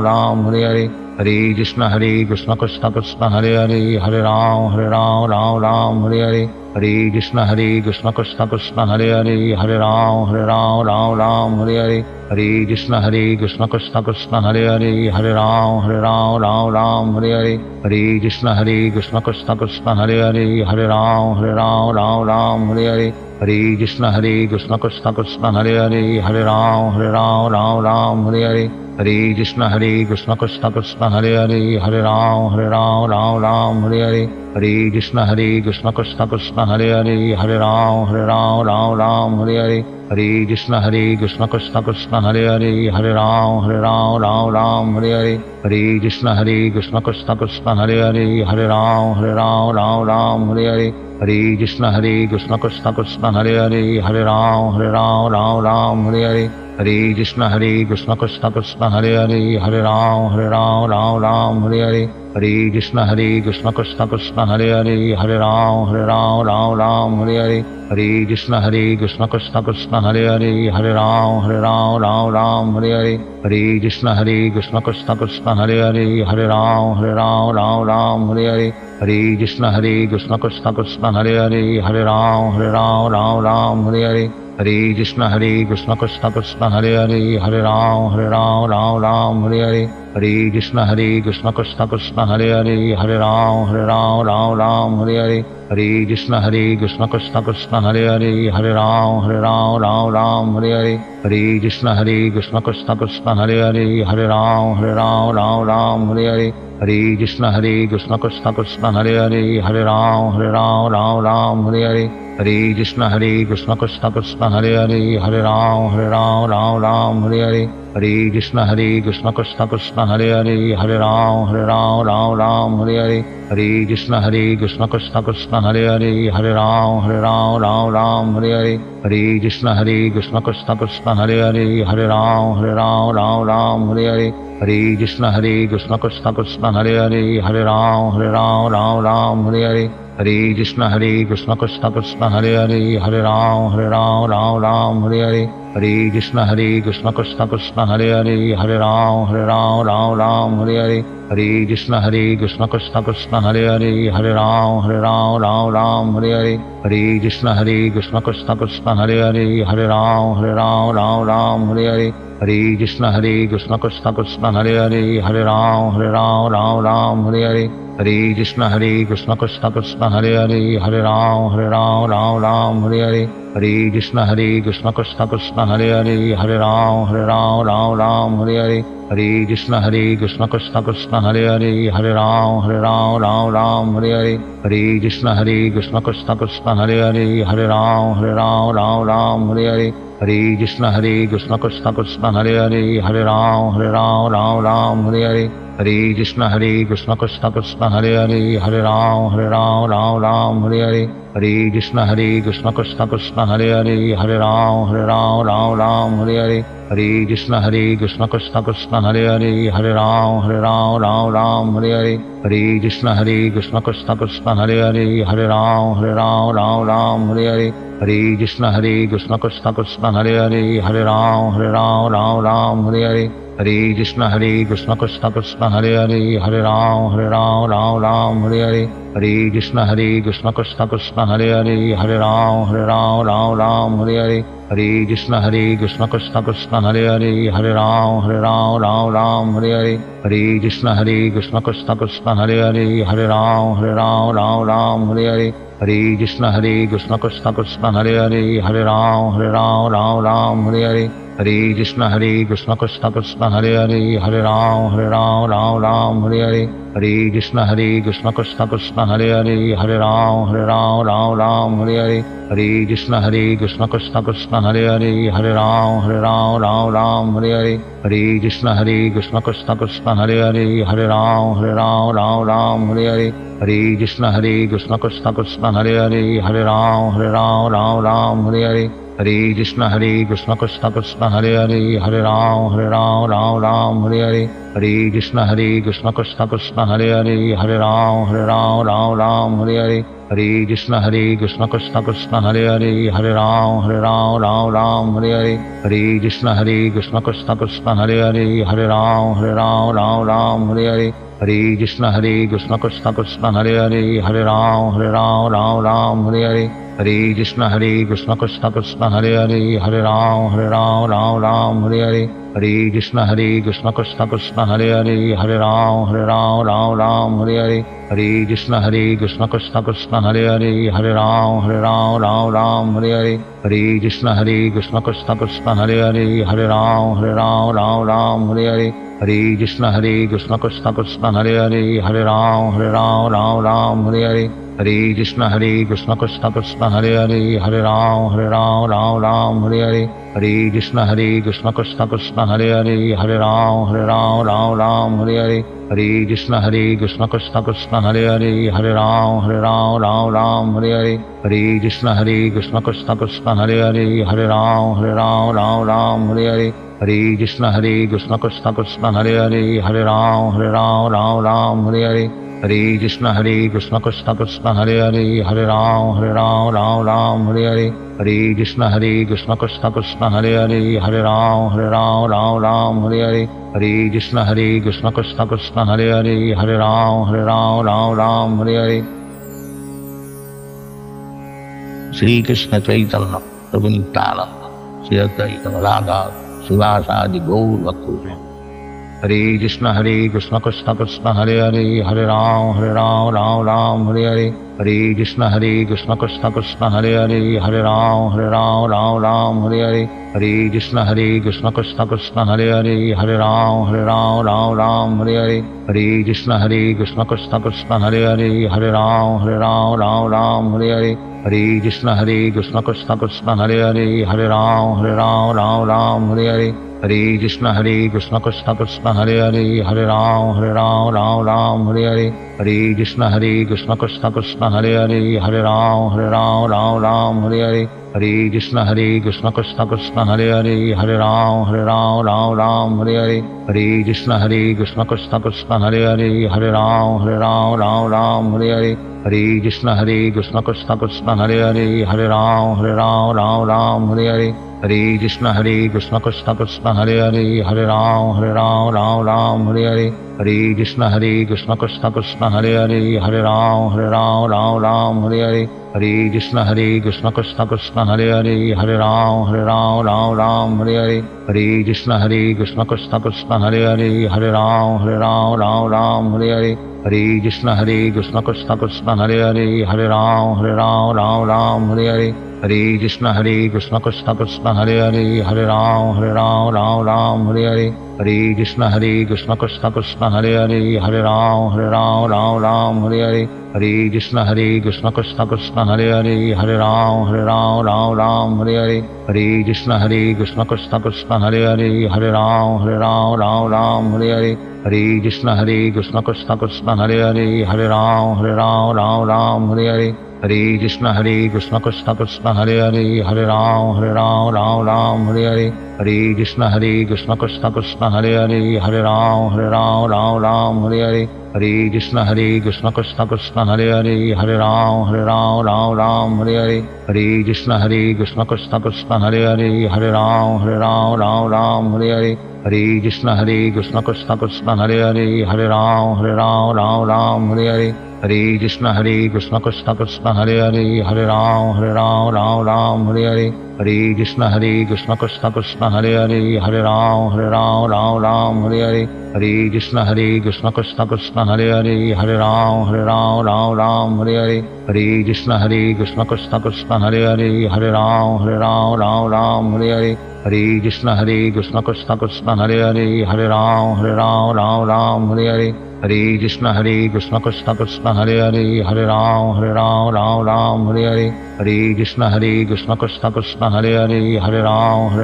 Ram Hare Hare, Hare Krishna Krishna Krishna Hare Hare, Hare Ram Ram Hare Hare, Hare Krishna Krishna Krishna Hare Hare, Hare Ram Ram Hare Hare, Hare Krishna Krishna Krishna Hare Hare, Hare Ram Ram Hare Hare, Hare Krishna Krishna Krishna Hare Hare, Hare Ram Ram Hare Hare, Hare Krishna Krishna Krishna Hare Hare, Hare Ram Ram Hare Hare, Hare Krishna Krishna Krishna Hare Hare, Hare Ram Ram Hare Hare, Hare Krishna Krishna Krishna Hare Hare, Hare Ram Ram Hare Hare, Hare Krishna Krishna Krishna Hare Hare, Hare Ram Ram Hare Hare, Hare Krishna Krishna Krishna Hare Hare, Hare Ram Ram Hare Hare, Hare Krishna Krishna Krishna Hare Hare, Hare Ram Ram Hare Hare, Hare Krishna Krishna Krishna Hare Hare, Hare Ram Ram Hare Hare, Hare Krishna Krishna Krishna Hare Hare, Hare Ram Ram Hare Hare, Hare Krishna Krishna Krishna Hare Hare, Hare Ram Ram Hare Hare, Hare Krishna Krishna Krishna Hare Hare, Hare Ram Ram Hare Hare, Hare Krishna Krishna Krishna Hare Hare, Hare Ram Ram Hare Hare, Hare Krishna Krishna Krishna Hare Hare, Hare Ram Hare Hare, Hare Krishna Krishna Krishna Hare Hare, Hare Ram Hare Hare, Hare Krishna Krishna Krishna Hare Hare, Hare Ram Hare Hare, Hare Krishna Krishna Krishna Hare Hare, Hare Ram Hare Hare, Hare Krishna Krishna Krishna Hare Hare, Hare Ram Hare Hare, Hare Krishna Krishna Krishna Hare Hare, Hare Ram Hare Hare, Hare Krishna Krishna Krishna Hare Hare, Hare Ram Hare Hare, Hare Krishna Krishna Krishna Hare Hare, Hare Ram Hare Hare, Hare Krishna Krishna Krishna Hare Hare, Hare Ram Hare Hare, Hare Krishna Krishna Krishna Hare Hare, Hare Ram Hare Hare, Hare Krishna Krishna Krishna Hare Hare, Hare Ram Hare Hare, Hare Krishna Krishna Krishna Hare Hare, Hare Ram Hare Hare, Hare Krishna Krishna Krishna Hare Hare, Hare Ram Hare Hare, Hare Krishna Krishna Krishna Hare Hare, Hare Ram Hare Hare, Hare Krishna Krishna Krishna Hare Hare, Hare Ram Hare Hare, Hare Krishna Krishna Krishna Hare Hare, Hare Ram Hare Hare, Hare Krishna Krishna Krishna Hare Hare, Hare Ram Hare Hare, Hare Krishna Krishna Krishna Hare Hare, Hare Ram Hare Hare, Hare Krishna Krishna Krishna Hare Hare, Hare Ram Hare Hare, Hare Krishna Krishna Krishna Hare Hare, Hare Ram Hare Hare, Hare Krishna Krishna Krishna Hare Hare, Hare Ram Hare Hare, Hare Krishna Krishna Krishna Hare Hare, Hare Ram Hare Hare, Hare Krishna Krishna Krishna Hare Hare, Hare Ram Hare Hare, Hare Krishna Krishna Krishna Hare Hare, Hare Ram Hare Hare, Hare Krishna Krishna Krishna Hare Hare, Hare Ram Hare Hare, Hare Krishna Krishna Krishna Hare Hare, Hare Ram Hare Hare, Hare Krishna Krishna Krishna Hare Hare, Hare Ram Hare Hare, Hare Krishna Krishna Krishna Hare Hare, Hare Ram Ram Ram Hare Hare, Hare Krishna Krishna Krishna Hare Hare, Hare Ram Ram Ram Hare Hare, Hare Krishna Krishna Krishna Hare Hare, Hare Ram Ram Hare Hare, Hare Krishna Krishna Krishna Hare Hare, Hare Ram Ram Hare Hare, Hare Krishna Krishna Krishna Hare Hare, Hare Ram Ram Hare Hare, Hare Krishna Krishna Krishna Hare Hare, Hare Ram Ram Hare Hare, Hare Krishna Krishna Krishna Hare Hare, Hare Ram Ram Hare Hare, Hare Krishna Krishna Krishna Hare Hare, Hare Ram Ram Hare Hare, Hare Krishna Krishna Krishna Hare Hare, Hare Ram Ram Hare Hare, Hare Krishna Krishna Krishna Hare Hare, Hare Ram Ram Hare Hare, Hare Krishna Krishna Krishna Hare Hare, Hare Ram Ram Hare Hare, Hare Krishna Krishna Krishna Hare Hare, Hare Ram Ram Hare Hare, Hare Krishna Krishna Krishna Hare Hare, Hare Ram Ram Hare Hare, Hare Krishna Krishna Krishna Hare Hare, Hare Ram Ram Hare Hare, Hare Krishna Krishna Krishna Hare Hare, Hare Ram Ram Hare Hare, Hare Krishna Krishna Krishna Hare Hare, Hare Ram Ram Hare Hare, Hare Krishna Krishna Krishna Hare Hare, Hare Ram Ram Hare Hare, Hare Krishna Krishna Krishna Hare Hare, Hare Ram Ram Hare Hare, Hare Krishna Krishna Krishna Hare Hare, Hare Ram Ram Hare Hare, Hare Krishna Krishna Krishna Hare Hare, Hare Ram Ram Hare Hare, Hare Krishna Krishna Krishna Hare Hare, Hare Ram Ram Hare Hare, Hare Krishna Krishna Krishna Hare Hare, Hare Ram Ram Hare Hare, Hare Krishna Krishna Krishna Hare Hare, Hare Ram Ram Hare Hare, Hare Krishna Krishna Krishna Hare Hare, Hare Ram Ram Hare Hare, Hare Krishna Krishna Krishna Hare Hare, Hare Ram Ram Hare Hare, Hare Krishna Krishna Krishna Hare Hare, Hare Ram Ram Hare Hare. Shri Krishna Chaitanya Prabhu Nityananda Shri Advaita Radha Sivasadi Gaur Bhakta. Hare Krishna Krishna Krishna Hare Hare, Hare Ram Ram Hare Hare, Hare Krishna Krishna Krishna Hare Hare, Hare Ram Ram Hare Hare, Hare Krishna Krishna Krishna Hare Hare, Hare Ram Ram Hare Hare, Hare Krishna Krishna Krishna Hare Hare, Hare Ram Ram Hare Hare, Hare Krishna Krishna Krishna Hare Hare, Hare Ram Ram Hare Hare, Hare Krishna Krishna Krishna Hare Hare, Hare Ram Ram Hare Hare, Hare Krishna Krishna Krishna Hare Hare, Hare Ram Ram Hare Hare, Hare Krishna Krishna Krishna Hare Hare, Hare Ram Ram Hare Hare, Hare Krishna Krishna Krishna Hare Hare, Hare Ram Ram Hare Hare, Hare Krishna Krishna Krishna Hare Hare, Hare Ram Ram Hare Hare, Hare Krishna Krishna Krishna Hare Hare, Hare Ram Ram Hare Hare, Hare Krishna Krishna Krishna Hare Hare, Hare Ram Ram Hare Hare, Hare Krishna Krishna Krishna Hare Hare, Hare Ram Ram Hare Hare, Hare Krishna Krishna Krishna Hare Hare, Hare Ram Ram Hare Hare, Hare Krishna Krishna Krishna Hare Hare, Hare Ram Ram Hare Hare, Hare Krishna Krishna Krishna Hare Hare, Hare Ram Ram Hare Hare, Hare Krishna Krishna Krishna Hare Hare, Hare Ram Ram Hare Hare, Hare Krishna Krishna Krishna Hare Hare, Hare Ram Ram Hare Hare, Hare Krishna Krishna Krishna Hare Hare, Hare Ram Ram Hare Hare, Hare Krishna Krishna Krishna Hare Hare, Hare Ram Ram Hare Hare, Hare Krishna Krishna Krishna Hare Hare, Hare Ram Ram Hare Hare, Hare Krishna Krishna Krishna Hare Hare, Hare Ram Ram Hare Hare, Hare Krishna Krishna Krishna Hare Hare, Hare Ram Ram Hare Hare, Hare Krishna Krishna Krishna Hare Hare, Hare Ram Ram Hare Hare, Hare Krishna Krishna Krishna Hare Hare, Hare Ram Ram Hare Hare, Hare Krishna Krishna Krishna Hare Hare, Hare Ram Ram Hare Hare, Hare Krishna Krishna Krishna Hare Hare, Hare Ram Ram Ram Hare Hare, Hare Krishna Krishna Krishna Hare Hare, Hare Ram Ram Ram Hare Hare, Hare Krishna Krishna Krishna Hare Hare, Hare Ram Ram Hare Hare, Hare Krishna Krishna Krishna Hare Hare, Hare Ram Ram Hare Hare, Hare Krishna Krishna Krishna Hare Hare, Hare Ram Ram Hare Hare, Hare Krishna Krishna Krishna Hare Hare, Hare Ram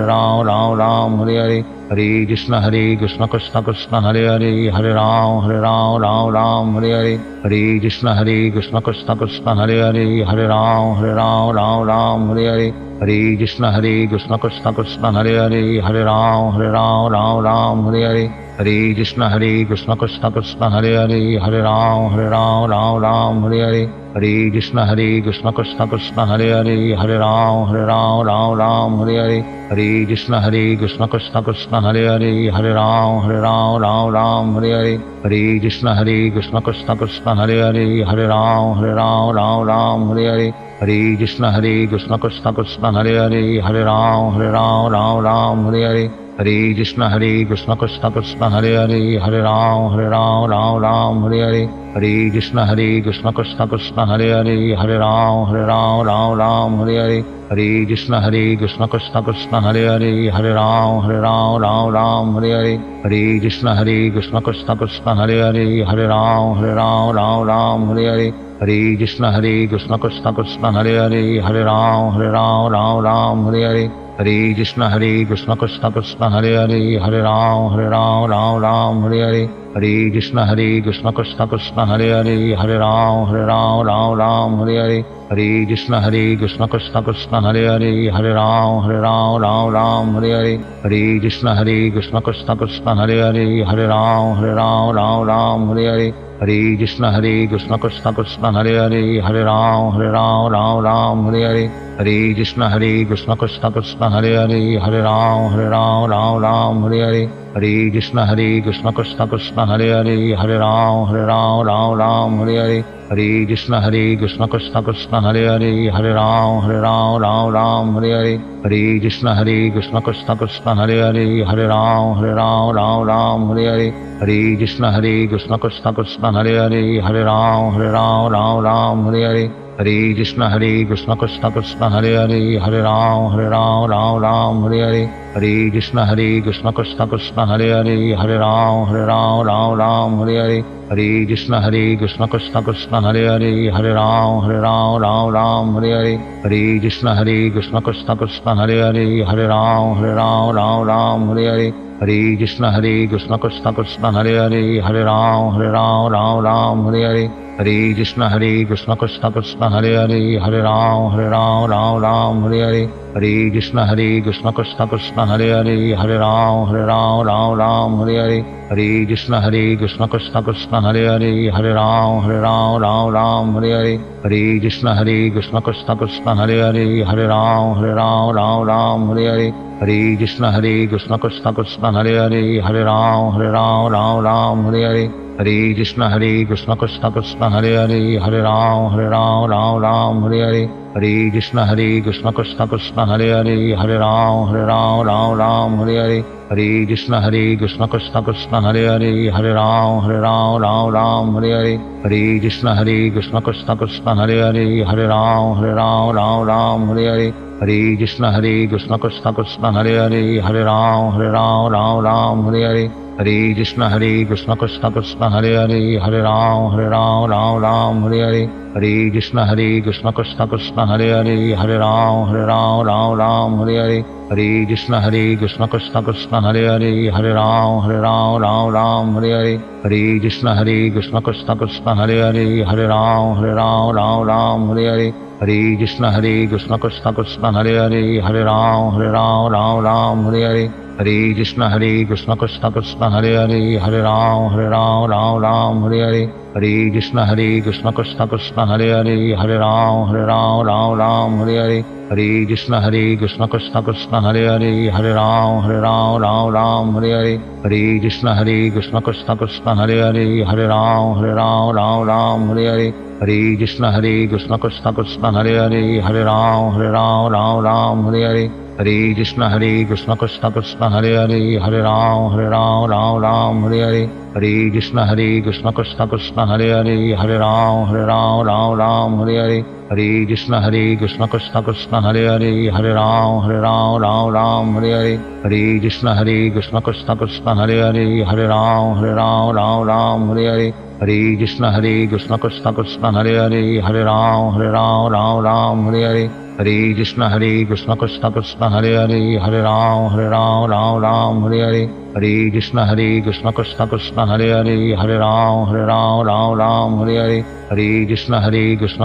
Ram Hare Hare, Hare Krishna Krishna Krishna Hare Hare, Hare Ram Ram Hare Hare, Hare Krishna Krishna Krishna Hare Hare, Hare Ram Ram Hare Hare, Hare Krishna Krishna Krishna Hare Hare, Hare Ram Ram Hare Hare, Hare Krishna Krishna Krishna Hare Hare, Hare Ram Ram Hare Hare, Hare Krishna Krishna Krishna Hare Hare, Hare Ram Ram Hare Hare, Hare Krishna Krishna Krishna Hare Hare, Hare Ram Ram Hare Hare, Hare Krishna Krishna Krishna Hare Hare, Hare Ram Ram Hare Hare, Hare Krishna Krishna Krishna Hare Hare, Hare Ram Ram Hare Hare, Hare Krishna Krishna Krishna Hare Hare, Hare Ram Ram Hare Hare, Hare Krishna Krishna Krishna Hare Hare, Hare Ram Ram Hare Hare, Hare Krishna Krishna Krishna Hare Hare, Hare Ram Ram Hare Hare, Hare Krishna Krishna Krishna Hare Hare, Hare Ram Ram Hare Hare, Hare Krishna Krishna Krishna Hare Hare, Hare Ram Ram Hare Hare, Hare Krishna Krishna Krishna Hare Hare, Hare Ram Ram Hare Hare, Hare Krishna Krishna Krishna Hare Hare, Hare Ram Ram Hare Hare, Hare Krishna Krishna Krishna Hare Hare, Hare Ram Ram Hare Hare, Hare Krishna Krishna Krishna Hare Hare, Hare Ram Ram Hare Hare, Hare Krishna Krishna Krishna Hare Hare, Hare Ram Ram Hare Hare, Hare Krishna Krishna Krishna Hare Hare, Hare Ram Ram Hare Hare, Hare Krishna Krishna Krishna Hare Hare, Hare Ram Ram Hare Hare, Hare Krishna Krishna Krishna Hare Hare, Hare Ram Ram Hare Hare, Hare Krishna Krishna Krishna Hare Hare, Hare Ram Ram Hare Hare, Hare Krishna Krishna Krishna Hare Hare, Hare Ram Ram Hare Hare, Hare Krishna Krishna Krishna Hare Hare, Hare Ram Ram Hare Hare, Hare Krishna Krishna Krishna Hare Hare, Hare Ram Ram Hare Hare, Hare Krishna Krishna Krishna Hare Hare, Hare Ram Ram Hare Hare, Hare Krishna Krishna Krishna Hare Hare, Hare Ram Ram Hare Hare, Hare Krishna Krishna Krishna Hare Hare, Hare Ram Ram Hare Hare, Hare Krishna Krishna Krishna Hare Hare, Hare Ram Ram Hare Hare, Hare Krishna Krishna Krishna Hare Hare, Hare Ram Ram Hare Hare, Hare Krishna Krishna Krishna Hare Hare, Hare Ram Ram Hare Hare, Hare Krishna Krishna Krishna Hare Hare, Hare Ram Ram Hare Hare, Hare Krishna Krishna Krishna Hare Hare, Hare Ram Ram Hare Hare, Hare Krishna Krishna Krishna Hare Hare, Hare Ram Hare Hare, Hare Krishna Krishna Krishna Hare Hare, Hare Ram Hare Hare, Hare Krishna Krishna Krishna Hare Hare, Hare Ram Hare Hare, Hare Krishna Krishna Krishna Hare Hare, Hare Ram Hare Hare, Hare Krishna Krishna Krishna Hare Hare, Hare Ram Hare Hare, Hare Krishna Krishna Krishna Hare Hare, Hare Ram Hare Hare, Hare Krishna Krishna Krishna Hare Hare, Hare Ram Hare Hare, Hare Krishna Krishna Krishna Hare Hare, Hare Ram Hare Hare, Hare Krishna Krishna Krishna Hare Hare, Hare Ram Hare Hare, Hare Krishna Krishna Krishna Hare Hare, Hare Ram Hare Hare, Hare Krishna Krishna Krishna Hare Hare, Hare Ram Hare Hare, Hare Krishna Krishna Krishna Hare Hare, Hare Ram Hare Hare, Hare Krishna Krishna Krishna Hare Hare Hare Ram Ram Ram Hare Hare Hare Krishna Krishna Krishna Hare Hare Hare Ram Ram Ram Hare Hare Hare Krishna Krishna Krishna Hare Hare Hare Ram Ram Ram Hare Hare Hare Krishna Krishna Krishna Hare Hare Hare Ram Ram Ram Hare Hare Hare Krishna Krishna Krishna Hare Hare Hare Ram Ram Ram Hare Hare Hare Krishna Krishna Krishna Hare Hare Hare Ram Ram Ram Hare Hare Hare Krishna Krishna Krishna Hare Hare Hare Ram Ram Ram Hare Hare Hare Krishna Krishna Krishna Hare Hare Hare Ram Ram Ram Hare Hare Hare Krishna Krishna Krishna Hare Hare Hare Ram Ram Ram Hare Hare Hare Krishna Krishna Krishna Hare Hare Hare Ram Ram Ram Hare Hare Hare Krishna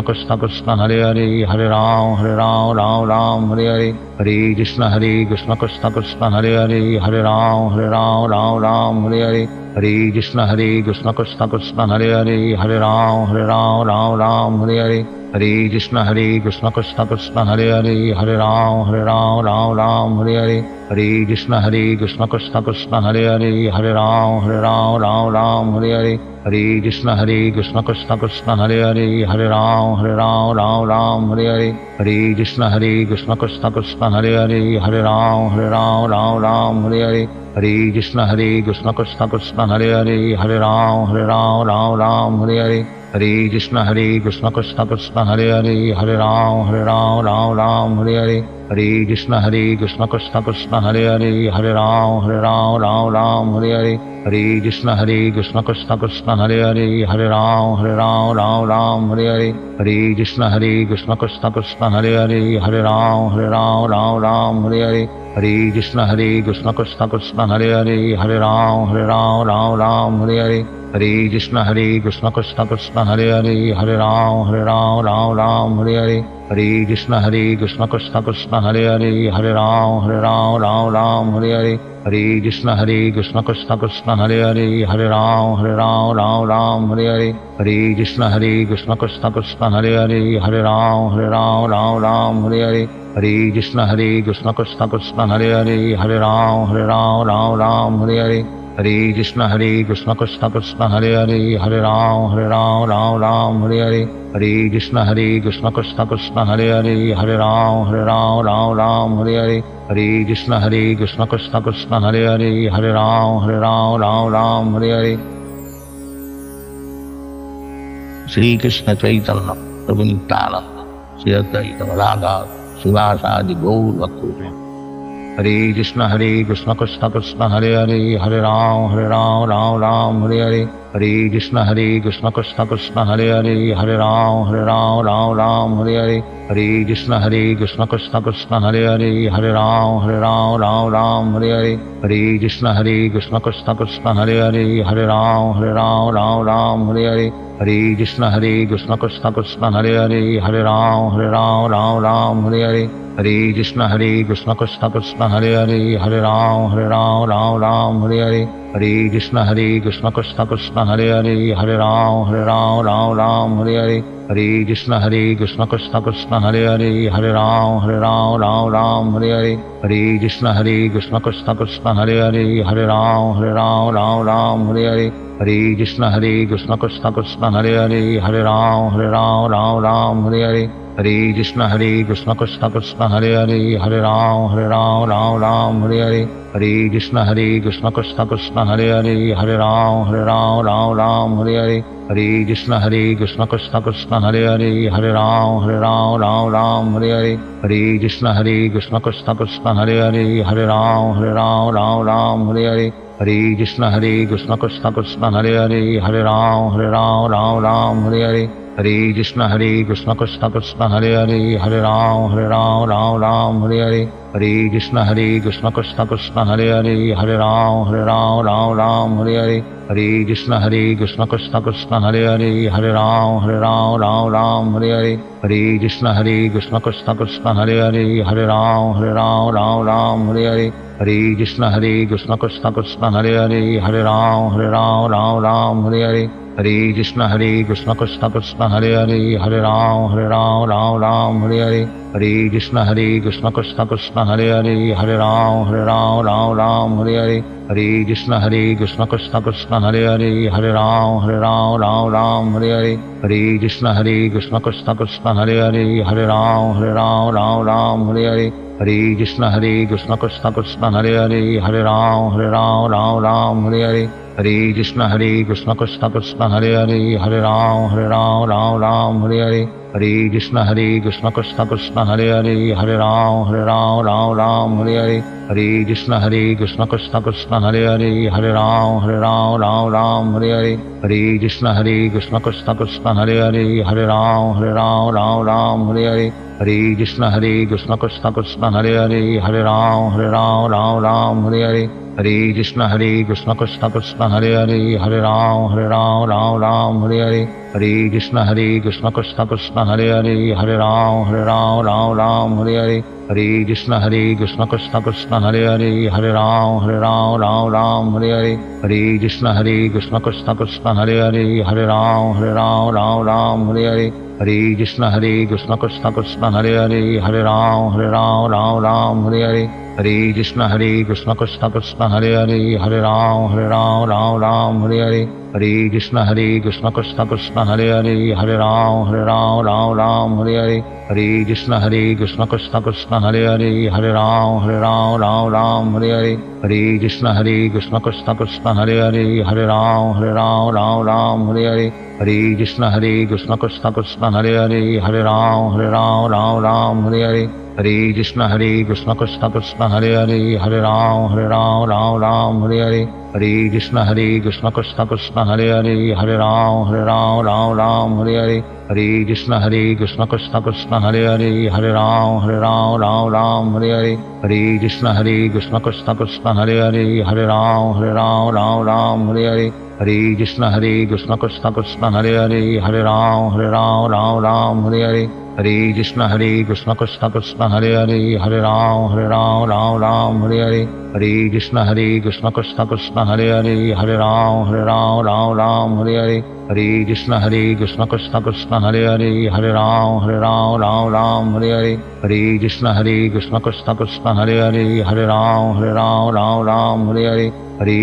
Krishna Krishna Hare Hare Hare Ram Ram Ram Hare Hare Hare Krishna Krishna Krishna Hare Hare Hare Ram Ram Ram Hare Hare Hare Krishna Krishna Krishna Hare Hare Hare Ram Ram Ram Hare Hare Hare Krishna Krishna Krishna Hare Hare Hare Ram Ram Hare Hare Hare Krishna Krishna Krishna Hare Hare Hare Ram Ram Hare Hare Hare Krishna Krishna Krishna Hare Hare Hare Ram Ram Hare Hare Hare Krishna Krishna Krishna Hare Hare Hare Ram Ram Hare Hare Hare Krishna Krishna Krishna Hare Hare Hare Ram Ram Hare Hare Hare Krishna Krishna Krishna Hare Hare Hare Ram Ram Hare Hare Hare Krishna Krishna Krishna Hare Hare Hare Ram Ram Hare Hare Hare Krishna Krishna Krishna Hare Hare Hare Ram Ram Hare Hare Hare Krishna Krishna Krishna Hare Hare Hare Ram Ram Hare Hare Hare Krishna Krishna Krishna Hare Hare Hare Ram Ram Hare Hare Hare Krishna Krishna Krishna Hare Hare Hare Ram Ram Hare Hare Hare Krishna Krishna Krishna Hare Hare Hare Ram Ram Hare Hare Hare Krishna Krishna Krishna Hare Hare Hare Ram Ram Hare Hare Hare Krishna Krishna Krishna Hare Hare Hare Ram Ram Hare Hare Hare Krishna Krishna Krishna Hare Hare Hare Ram Ram Hare Hare Hare Krishna Krishna Krishna Hare Hare Hare Ram Ram Hare Hare Hare Krishna Krishna Krishna Hare Hare Hare Ram Ram Hare Hare Hare Krishna Krishna Krishna Hare Hare Hare Ram Ram Hare Hare Shri Krishna Chaitanya Prabhu Nityananda Shri Advaita Radha Sivasadi Gaur Bhakta Hare Krishna Krishna Krishna Hare Hare Hare Ram Ram Hare Hare Hare Krishna Krishna Krishna Hare Hare Hare Ram Ram Hare Hare Hare Krishna Krishna Krishna Hare Hare Hare Ram Ram Hare Hare Hare Krishna Krishna Krishna Hare Hare Hare Ram Ram Hare Hare Hare Krishna Krishna Krishna Hare Hare Hare Ram Ram Hare Hare Hare Krishna Krishna Krishna Hare Hare Hare Ram Ram Hare Hare Hare Krishna Krishna Krishna Hare Hare Hare Ram Ram Hare Hare Hare Krishna Krishna Krishna Hare Hare Hare Ram Ram Hare Hare Hare Krishna Krishna Krishna Hare Hare Hare Ram Ram Hare Hare Hare Krishna Krishna Krishna Hare Hare Hare Ram Ram Hare Hare Hare Krishna Krishna Krishna Hare Hare Hare Ram Ram Hare Hare Hare Krishna Krishna Krishna Hare Hare Hare Ram Ram Hare Hare Hare Krishna Krishna Krishna Hare Hare Hare Ram Ram Hare Hare Hare Krishna Krishna Krishna Hare Hare Hare Ram Ram Hare Hare Hare Krishna Krishna Krishna Hare Hare Hare Ram Ram Hare Hare Hare Krishna Krishna Krishna Hare Hare Hare Ram Ram Hare Hare Hare Krishna Krishna Krishna Hare Hare Hare Ram Ram Hare Hare Hare Krishna Krishna Krishna Hare Hare Hare Ram Ram Hare Hare Hare Krishna Krishna Krishna Hare Hare Hare Ram Ram Hare Hare Hare Krishna Krishna Krishna Hare Hare Hare Ram Ram Hare Hare हरे कृष्ण कृष्ण कृष्ण हरे हरे, हरे राम राम राम हरे हरे, हरे कृष्ण कृष्ण कृष्ण हरे हरे, हरे राम राम हरे हरे, हरे कृष्ण कृष्ण कृष्ण हरे हरे, हरे राम राम हरे हरे, हरे कृष्ण कृष्ण कृष्ण हरे हरे, हरे राम राम हरे हरे, हरे कृष्ण कृष्ण कृष्ण हरे हरे, हरे राम राम हरे हरे, हरे कृष्ण कृष्ण कृष्ण हरे हरे, हरे राम राम हरे हरे, हरे कृष्ण कृष्ण कृष्ण हरे हरे, हरे राम हरे हरे, हरे कृष्ण कृष्ण कृष्ण हरे हरे, हरे राम हरे हरे, हरे कृष्ण कृष्ण कृष्ण हरे हरे, हरे राम हरे हरे, हरे कृष्ण कृष्ण कृष्ण हरे हरे, हरे राम हरे हरे, हरे कृष्ण कृष्ण कृष्ण हरे हरे, हरे राम हरे हरे, हरे कृष्ण कृष्ण कृष्ण हरे हरे, हरे राम हरे हरे, हरे कृष्ण कृष्ण कृष्ण हरे हरे, हरे राम हरे हरे, हरे कृष्ण कृष्ण कृष्ण हरे हरे, हरे राम हरे हरे, हरे कृष्ण कृष्ण कृष्ण हरे हरे, हरे राम हरे हरे, हरे कृष्ण कृष्ण कृष्ण हरे हरे, हरे राम हरे हरे, हरे कृष्ण कृष्ण कृष्ण हरे हरे, हरे राम हरे हरे, हरे कृष्ण कृष्ण कृष्ण हरे हरे, हरे राम हरे हरे, हरे कृष्ण कृष्ण कृष्ण हरे हरे, हरे राम हरे हरे, हरे कृष्ण कृष्ण कृष्ण हरे हरे, हरे राम हरे हरे, हरे कृष्ण कृष्ण कृष्ण हरे हरे, हरे राम हरे हरे, हरे कृष्ण कृष्ण कृष्ण हरे हरे, हरे राम हरे हरे, हरे कृष्ण कृष्ण कृष्ण हरे हरे, हरे राम हरे हरे, हरे कृष्ण कृष्ण कृष्ण हरे हरे, हरे राम हरे हरे, हरे कृष्ण कृष्ण कृष्ण हरे हरे, हरे राम हरे हरे, हरे कृष्ण कृष्ण कृष्ण हरे हरे, हरे राम हरे हरे, हरे कृष्ण कृष्ण कृष्ण हरे हरे, हरे राम हरे हरे, हरे कृष्ण कृष्ण कृष्ण हरे हरे, हरे राम हरे हरे, हरे कृष्ण कृष्ण कृष्ण हरे हरे, हरे राम हरे हरे, हरे कृष्ण कृष्ण कृष्ण हरे हरे, हरे राम हरे हरे, हरे कृष्ण कृष्ण कृष्ण हरे हरे, हरे राम हरे हरे, हरे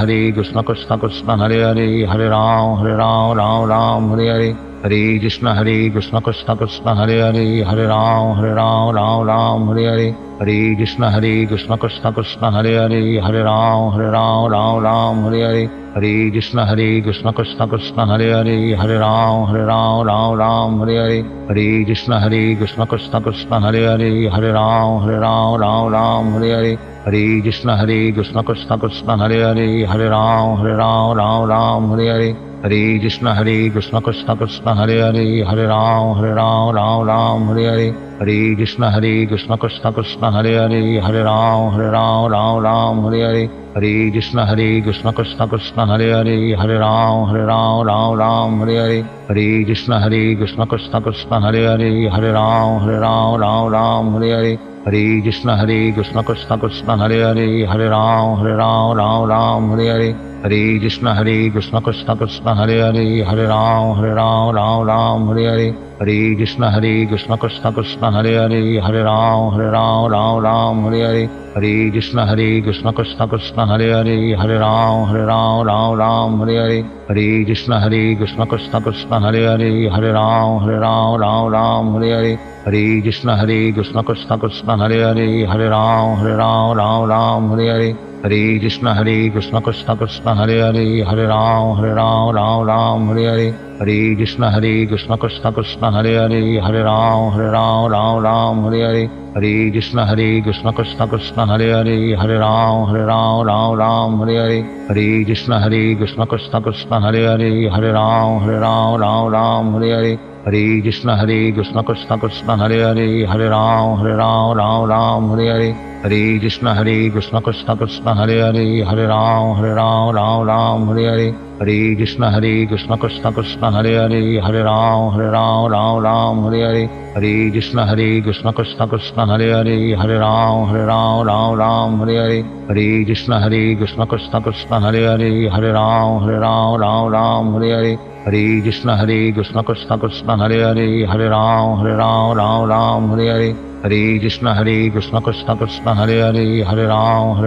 कृष्ण कृष्ण कृष्ण हरे हरे, हरे राम हरे हरे, हरे कृष्ण कृष्ण कृष्ण हरे हरे, हरे राम हरे हरे, हरे कृष्ण कृष्ण कृष्ण हरे हरे, हरे राम हरे हरे, हरे कृष्ण कृष्ण कृष्ण हरे हरे, हरे राम हरे हरे, हरे कृष्ण कृष्ण कृष्ण हरे हरे, हरे राम हरे हरे, हरे कृष्ण कृष्ण कृष्ण हरे हरे, हरे राम हरे हरे, हरे कृष्ण कृष्ण कृष्ण हरे हरे, हरे राम हरे हरे, हरे कृष्ण कृष्ण कृष्ण हरे हरे, हरे राम हरे हरे, हरे कृष्ण कृष्ण कृष्ण हरे हरे, हरे राम हरे हरे, हरे कृष्ण कृष्ण कृष्ण हरे हरे, हरे राम हरे हरे, हरे कृष्ण कृष्ण कृष्ण हरे हरे, हरे राम हरे हरे, हरे कृष्ण कृष्ण कृष्ण हरे हरे, हरे राम हरे हरे, हरे कृष्ण कृष्ण कृष्ण हरे हरे, हरे राम हरे हरे, हरे कृष्ण कृष्ण कृष्ण हरे हरे, हरे राम हरे हरे, हरे कृष्ण कृष्ण कृष्ण हरे हरे, हरे राम हरे हरे, हरे कृष्ण कृष्ण कृष्ण हरे हरे, हरे राम हरे हरे, हरे कृष्ण कृष्ण कृष्ण हरे हरे, हरे राम हरे हरे, हरे कृष्ण कृष्ण कृष्ण हरे हरे, हरे राम हरे हरे, हरे कृष्ण कृष्ण कृष्ण हरे हरे, हरे राम हरे हरे, हरे कृष्ण कृष्ण कृष्ण हरे हरे, हरे राम हरे हरे, हरे कृष्ण कृष्ण कृष्ण हरे हरे, हरे राम राम राम हरे हरे, हरे कृष्ण कृष्ण कृष्ण हरे हरे, हरे राम राम राम हरे हरे, हरे कृष्ण कृष्ण कृष्ण हरे हरे, हरे राम राम हरे हरे, हरे कृष्ण कृष्ण कृष्ण हरे हरे, हरे राम राम हरे हरे, हरे कृष्ण कृष्ण कृष्ण हरे हरे, हरे राम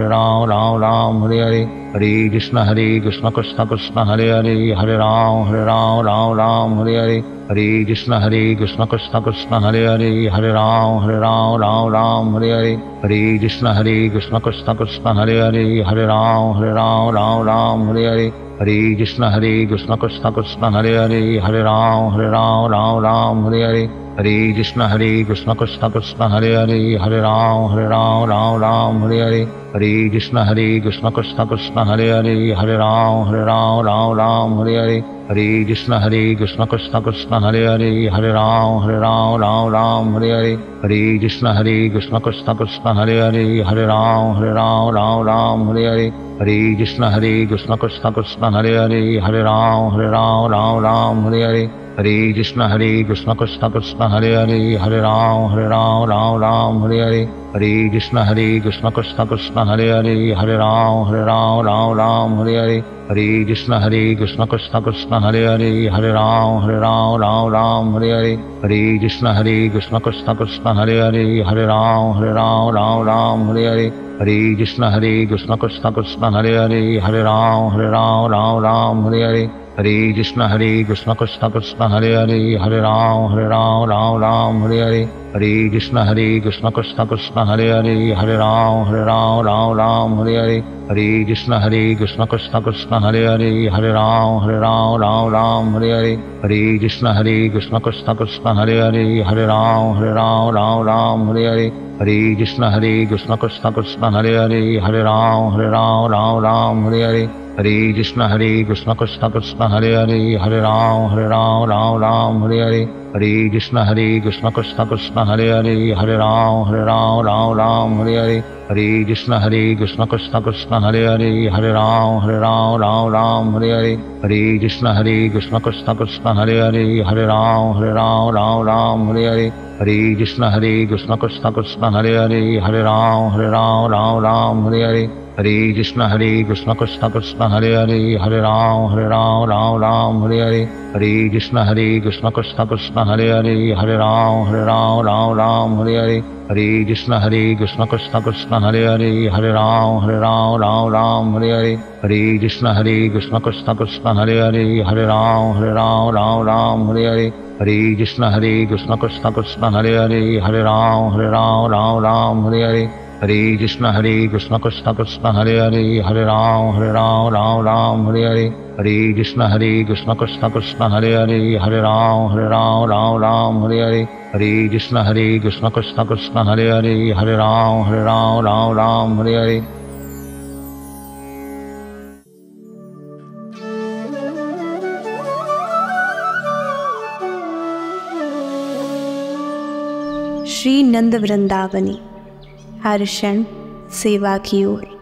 राम हरे हरे, हरे कृष्ण कृष्ण कृष्ण हरे हरे, हरे राम हरे हरे, हरे कृष्ण कृष्ण कृष्ण हरे हरे, हरे राम हरे हरे, हरे कृष्ण कृष्ण कृष्ण हरे हरे, हरे राम हरे हरे, हरे कृष्ण कृष्ण कृष्ण हरे हरे, हरे राम हरे हरे, हरे कृष्ण कृष्ण कृष्ण हरे हरे, हरे राम हरे हरे, हरे कृष्ण कृष्ण कृष्ण हरे हरे, हरे राम हरे हरे, हरे कृष्ण कृष्ण कृष्ण हरे हरे, हरे राम हरे हरे, हरे कृष्ण कृष्ण कृष्ण हरे हरे, हरे राम हरे हरे, हरे कृष्ण कृष्ण कृष्ण हरे हरे, हरे राम हरे हरे, हरे कृष्ण कृष्ण कृष्ण हरे हरे, हरे राम हरे हरे, हरे कृष्ण कृष्ण कृष्ण हरे हरे, हरे राम हरे हरे, हरे कृष्ण कृष्ण कृष्ण हरे हरे, हरे राम हरे हरे, हरे कृष्ण कृष्ण कृष्ण हरे हरे, हरे राम हरे हरे, हरे कृष्ण कृष्ण कृष्ण हरे हरे, हरे राम हरे हरे, हरे कृष्ण कृष्ण कृष्ण हरे हरे, हरे राम हरे हरे, हरे कृष्ण कृष्ण कृष्ण हरे हरे, हरे राम हरे हरे, हरे कृष्ण कृष्ण कृष्ण हरे हरे, हरे राम हरे हरे, हरे कृष्ण कृष्ण कृष्ण हरे हरे, हरे राम हरे हरे, हरे कृष्ण कृष्ण कृष्ण हरे हरे, हरे राम हरे हरे, हरे कृष्ण कृष्ण कृष्ण हरे हरे, हरे राम हरे हरे, हरे कृष्ण कृष्ण कृष्ण हरे हरे, हरे राम हरे हरे, हरे कृष्ण कृष्ण कृष्ण हरे हरे, हरे राम हरे हरे, हरे कृष्ण कृष्ण कृष्ण हरे हरे, हरे राम हरे हरे, हरे कृष्ण कृष्ण कृष्ण हरे हरे, हरे राम हरे हरे, हरे कृष्ण कृष्ण कृष्ण हरे हरे, हरे राम हरे हरे, हरे कृष्ण कृष्ण कृष्ण हरे हरे, हरे राम हरे हरे, हरे कृष्ण कृष्ण कृष्ण हरे हरे, हरे राम हरे हरे, हरे कृष्ण कृष्ण कृष्ण हरे हरे, हरे राम हरे हरे, हरे कृष्ण कृष्ण कृष्ण हरे हरे, हरे राम हरे हरे, हरे कृष्ण कृष्ण कृष्ण हरे हरे, हरे राम हरे हरे, हरे कृष्ण कृष्ण कृष्ण हरे हरे, हरे राम हरे हरे, हरे कृष्ण कृष्ण कृष्ण हरे हरे, हरे राम हरे हरे। श्री नंद वृंदावनी हर क्षण सेवा की ओर।